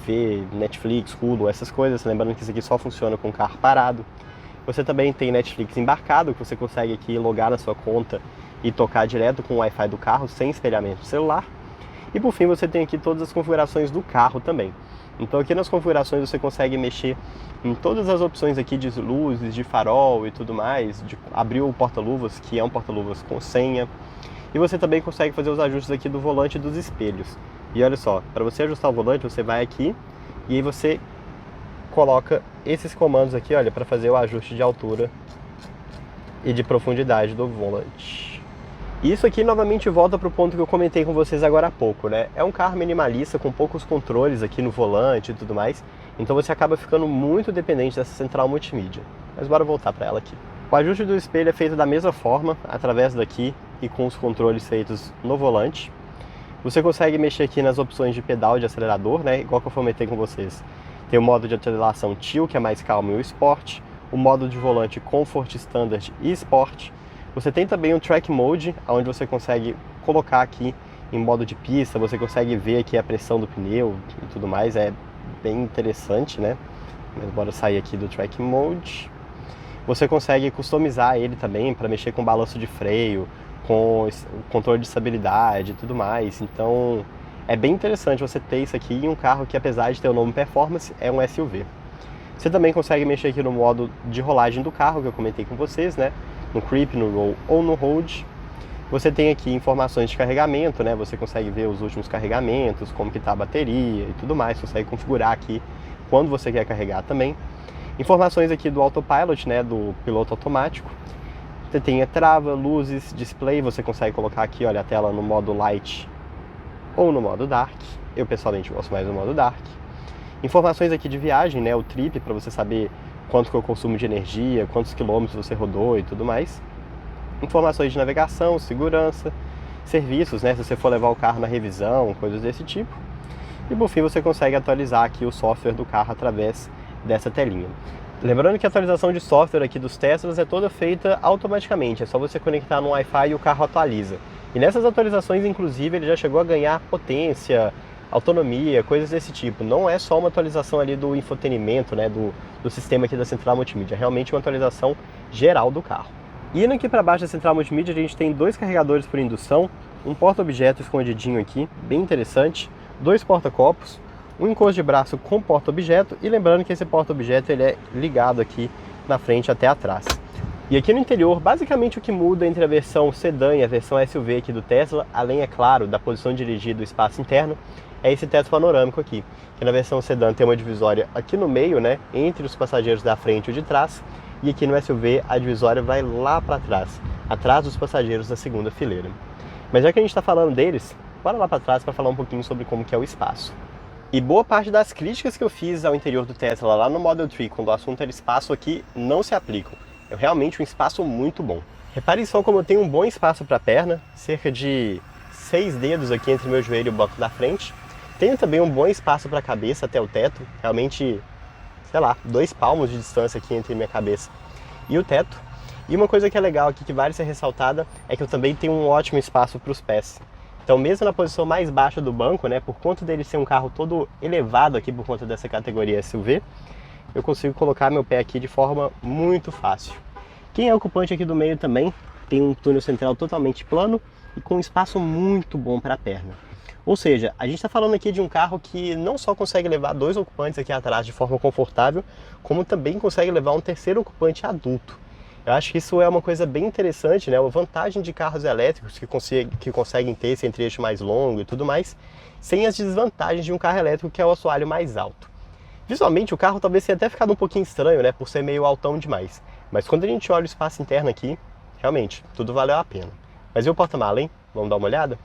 Speaker 2: ver Netflix, Hulu, essas coisas. Lembrando que isso aqui só funciona com o carro parado. Você também tem Netflix embarcado, que você consegue aqui logar na sua conta e tocar direto com o Wi-Fi do carro, sem espelhamento do celular. E por fim você tem aqui todas as configurações do carro também. Então aqui nas configurações você consegue mexer em todas as opções aqui de luzes, de farol e tudo mais, de abrir o porta-luvas, que é um porta-luvas com senha. E você também consegue fazer os ajustes aqui do volante e dos espelhos. E olha só, para você ajustar o volante, você vai aqui e aí você coloca esses comandos aqui, olha, para fazer o ajuste de altura e de profundidade do volante. E isso aqui novamente volta para o ponto que eu comentei com vocês agora há pouco, né? É um carro minimalista com poucos controles aqui no volante e tudo mais, então você acaba ficando muito dependente dessa central multimídia. Mas bora voltar para ela aqui. O ajuste do espelho é feito da mesma forma, através daqui e com os controles feitos no volante. Você consegue mexer aqui nas opções de pedal de acelerador, né? Igual que eu comentei com vocês. Tem o modo de aceleração Chill, que é mais calmo, e o Sport. O modo de volante Comfort, Standard e Sport. Você tem também o Track Mode, onde você consegue colocar aqui em modo de pista, você consegue ver aqui a pressão do pneu e tudo mais. É bem interessante, né? Mas bora sair aqui do Track Mode. Você consegue customizar ele também para mexer com balanço de freio, com o controle de estabilidade e tudo mais. Então é bem interessante você ter isso aqui em um carro que, apesar de ter o nome Performance, é um SUV. Você também consegue mexer aqui no modo de rolagem do carro, que eu comentei com vocês, né? No Creep, no Roll ou no Hold. Você tem aqui informações de carregamento, né? Você consegue ver os últimos carregamentos, como que está a bateria e tudo mais. Você consegue configurar aqui quando você quer carregar também. Informações aqui do Autopilot, né? Do piloto automático. Você tem a trava, luzes, display, você consegue colocar aqui, olha, a tela no modo Light ou no modo Dark. Eu pessoalmente gosto mais do modo Dark. Informações aqui de viagem, né, o Trip, para você saber quanto que é o consumo de energia, quantos quilômetros você rodou e tudo mais. Informações de navegação, segurança, serviços, né, se você for levar o carro na revisão, coisas desse tipo. E por fim você consegue atualizar aqui o software do carro através dessa telinha. Lembrando que a atualização de software aqui dos Teslas é toda feita automaticamente, é só você conectar no Wi-Fi e o carro atualiza. E nessas atualizações, inclusive, ele já chegou a ganhar potência, autonomia, coisas desse tipo. Não é só uma atualização ali do infotenimento, né, do sistema aqui da central multimídia, é realmente uma atualização geral do carro. Indo aqui para baixo da central multimídia, a gente tem 2 carregadores por indução, um porta-objeto escondidinho aqui, bem interessante, 2 porta-copos, um encosto de braço com porta-objeto, e lembrando que esse porta-objeto ele é ligado aqui na frente até atrás. E aqui no interior, basicamente o que muda entre a versão sedã e a versão SUV aqui do Tesla, além, é claro, da posição de dirigir do espaço interno, é esse teto panorâmico aqui, que na versão sedã tem uma divisória aqui no meio, né, entre os passageiros da frente e o de trás, e aqui no SUV a divisória vai lá para trás, atrás dos passageiros da segunda fileira. Mas já que a gente está falando deles, bora lá para trás para falar um pouquinho sobre como que é o espaço. E boa parte das críticas que eu fiz ao interior do Tesla lá no Model 3, quando o assunto era espaço aqui, não se aplicam. É realmente um espaço muito bom. Reparem só como eu tenho um bom espaço para a perna, cerca de 6 dedos aqui entre meu joelho e o banco da frente. Tenho também um bom espaço para a cabeça até o teto, realmente, sei lá, 2 palmos de distância aqui entre minha cabeça e o teto. E uma coisa que é legal aqui, que vale ser ressaltada, é que eu também tenho um ótimo espaço para os pés. Então, mesmo na posição mais baixa do banco, né, por conta dele ser um carro todo elevado aqui por conta dessa categoria SUV, eu consigo colocar meu pé aqui de forma muito fácil. Quem é ocupante aqui do meio também tem um túnel central totalmente plano e com um espaço muito bom para a perna. Ou seja, a gente está falando aqui de um carro que não só consegue levar 2 ocupantes aqui atrás de forma confortável, como também consegue levar um terceiro ocupante adulto. Eu acho que isso é uma coisa bem interessante, né? Uma vantagem de carros elétricos que conseguem ter esse entre-eixo mais longo e tudo mais, sem as desvantagens de um carro elétrico que é o assoalho mais alto. Visualmente o carro talvez tenha até ficado um pouquinho estranho, né? Por ser meio altão demais. Mas quando a gente olha o espaço interno aqui, realmente, tudo valeu a pena. Mas e o porta-mala, hein? Vamos dar uma olhada?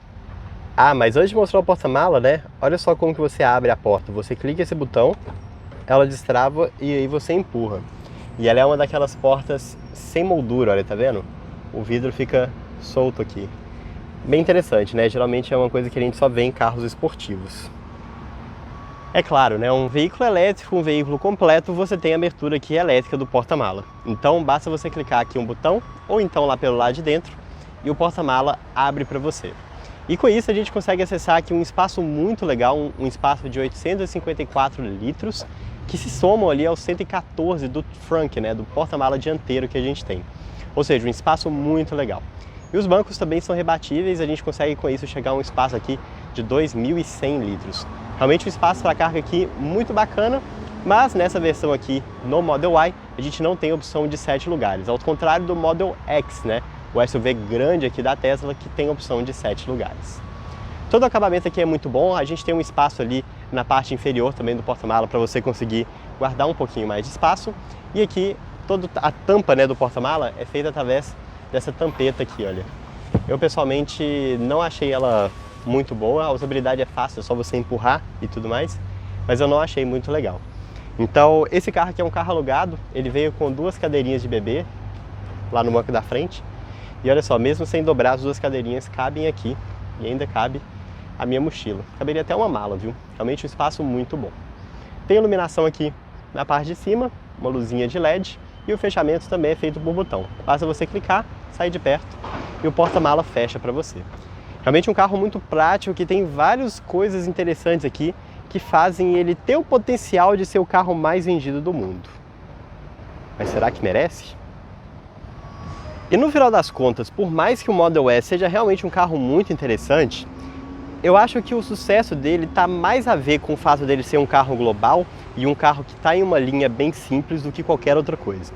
Speaker 2: Ah, mas antes de mostrar o porta-mala, né? Olha só como que você abre a porta. Você clica esse botão, ela destrava e aí você empurra. E ela é uma daquelas portas sem moldura, olha, tá vendo? O vidro fica solto aqui. Bem interessante, né? Geralmente é uma coisa que a gente só vê em carros esportivos. É claro, né? Um veículo elétrico, um veículo completo, você tem a abertura aqui elétrica do porta-mala. Então basta você clicar aqui um botão, ou então lá pelo lado de dentro, e o porta-mala abre para você. E com isso a gente consegue acessar aqui um espaço muito legal, um espaço de 854 litros, que se somam ali aos 114 do trunk, né, do porta-mala dianteiro que a gente tem. Ou seja, um espaço muito legal. E os bancos também são rebatíveis, a gente consegue com isso chegar a um espaço aqui de 2.100 litros. Realmente um espaço para carga aqui muito bacana, mas nessa versão aqui no Model Y a gente não tem opção de 7 lugares, ao contrário do Model X, né, o SUV grande aqui da Tesla, que tem opção de 7 lugares. Todo o acabamento aqui é muito bom, a gente tem um espaço ali na parte inferior também do porta-mala para você conseguir guardar um pouquinho mais de espaço. E aqui toda a tampa, né, do porta-mala é feita através dessa tampeta aqui, olha. Eu pessoalmente não achei ela muito boa, a usabilidade é fácil, é só você empurrar e tudo mais, mas eu não achei muito legal. Então esse carro aqui é um carro alugado, ele veio com 2 cadeirinhas de bebê lá no banco da frente. E olha só, mesmo sem dobrar, as 2 cadeirinhas cabem aqui e ainda cabe a minha mochila. Caberia até uma mala, viu? Realmente um espaço muito bom. Tem iluminação aqui na parte de cima, uma luzinha de LED, e o fechamento também é feito por botão. Basta você clicar, sair de perto e o porta-mala fecha para você. Realmente um carro muito prático, que tem várias coisas interessantes aqui que fazem ele ter o potencial de ser o carro mais vendido do mundo. Mas será que merece? E no final das contas, por mais que o Model S seja realmente um carro muito interessante, eu acho que o sucesso dele está mais a ver com o fato dele ser um carro global e um carro que está em uma linha bem simples do que qualquer outra coisa.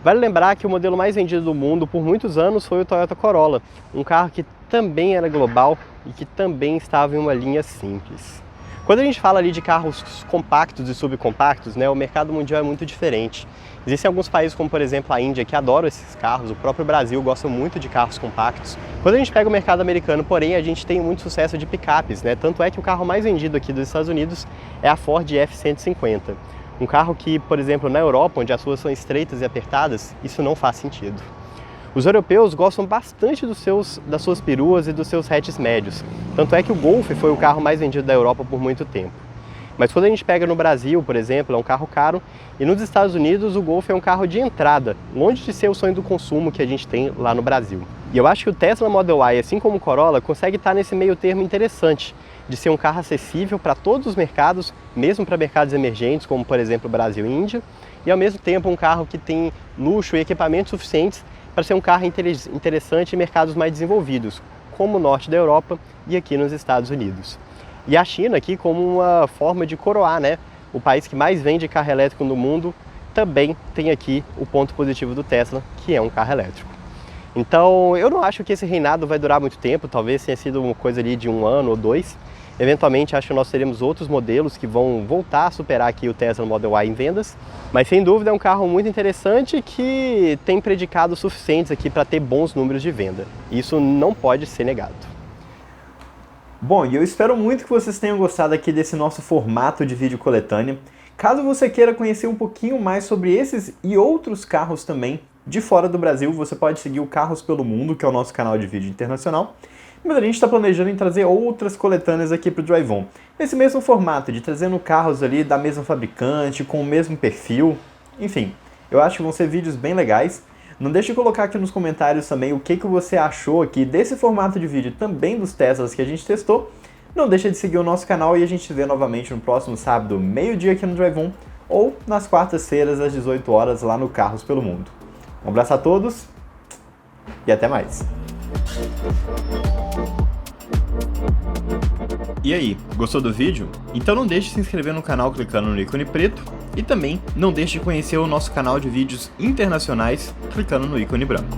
Speaker 2: Vale lembrar que o modelo mais vendido do mundo por muitos anos foi o Toyota Corolla, um carro que também era global e que também estava em uma linha simples. Quando a gente fala ali de carros compactos e subcompactos, né, o mercado mundial é muito diferente. Existem alguns países, como por exemplo a Índia, que adoram esses carros, o próprio Brasil gosta muito de carros compactos. Quando a gente pega o mercado americano, porém, a gente tem muito sucesso de picapes, né? Tanto é que o carro mais vendido aqui dos Estados Unidos é a Ford F-150. Um carro que, por exemplo, na Europa, onde as ruas são estreitas e apertadas, isso não faz sentido. Os europeus gostam bastante das suas peruas e dos seus hatches médios. Tanto é que o Golf foi o carro mais vendido da Europa por muito tempo. Mas quando a gente pega no Brasil, por exemplo, é um carro caro, e nos Estados Unidos o Golf é um carro de entrada, longe de ser o sonho do consumo que a gente tem lá no Brasil. E eu acho que o Tesla Model Y, assim como o Corolla, consegue estar nesse meio termo interessante, de ser um carro acessível para todos os mercados, mesmo para mercados emergentes, como por exemplo Brasil e Índia, e ao mesmo tempo um carro que tem luxo e equipamentos suficientes para ser um carro interessante em mercados mais desenvolvidos, como o norte da Europa e aqui nos Estados Unidos. E a China aqui como uma forma de coroar, né? O país que mais vende carro elétrico no mundo também tem aqui o ponto positivo do Tesla, que é um carro elétrico. Então eu não acho que esse reinado vai durar muito tempo, talvez tenha sido uma coisa ali de 1 ano ou 2. Eventualmente acho que nós teremos outros modelos que vão voltar a superar aqui o Tesla Model Y em vendas, mas sem dúvida é um carro muito interessante que tem predicados suficientes aqui para ter bons números de venda. Isso não pode ser negado.
Speaker 1: Bom, e eu espero muito que vocês tenham gostado aqui desse nosso formato de vídeo coletânea. Caso você queira conhecer um pouquinho mais sobre esses e outros carros também de fora do Brasil, você pode seguir o Carros pelo Mundo, que é o nosso canal de vídeo internacional. Mas a gente está planejando em trazer outras coletâneas aqui para o Drive-On. Nesse mesmo formato, de trazendo carros ali da mesma fabricante, com o mesmo perfil. Enfim, eu acho que vão ser vídeos bem legais. Não deixe de colocar aqui nos comentários também o que você achou aqui desse formato de vídeo, também dos Teslas que a gente testou. Não deixe de seguir o nosso canal e a gente se vê novamente no próximo sábado, meio-dia aqui no Drive-On, ou nas quartas-feiras às 18 horas lá no Carros pelo Mundo. Um abraço a todos e até mais! E aí, gostou do vídeo? Então não deixe de se inscrever no canal clicando no ícone preto e também não deixe de conhecer o nosso canal de vídeos internacionais clicando no ícone branco.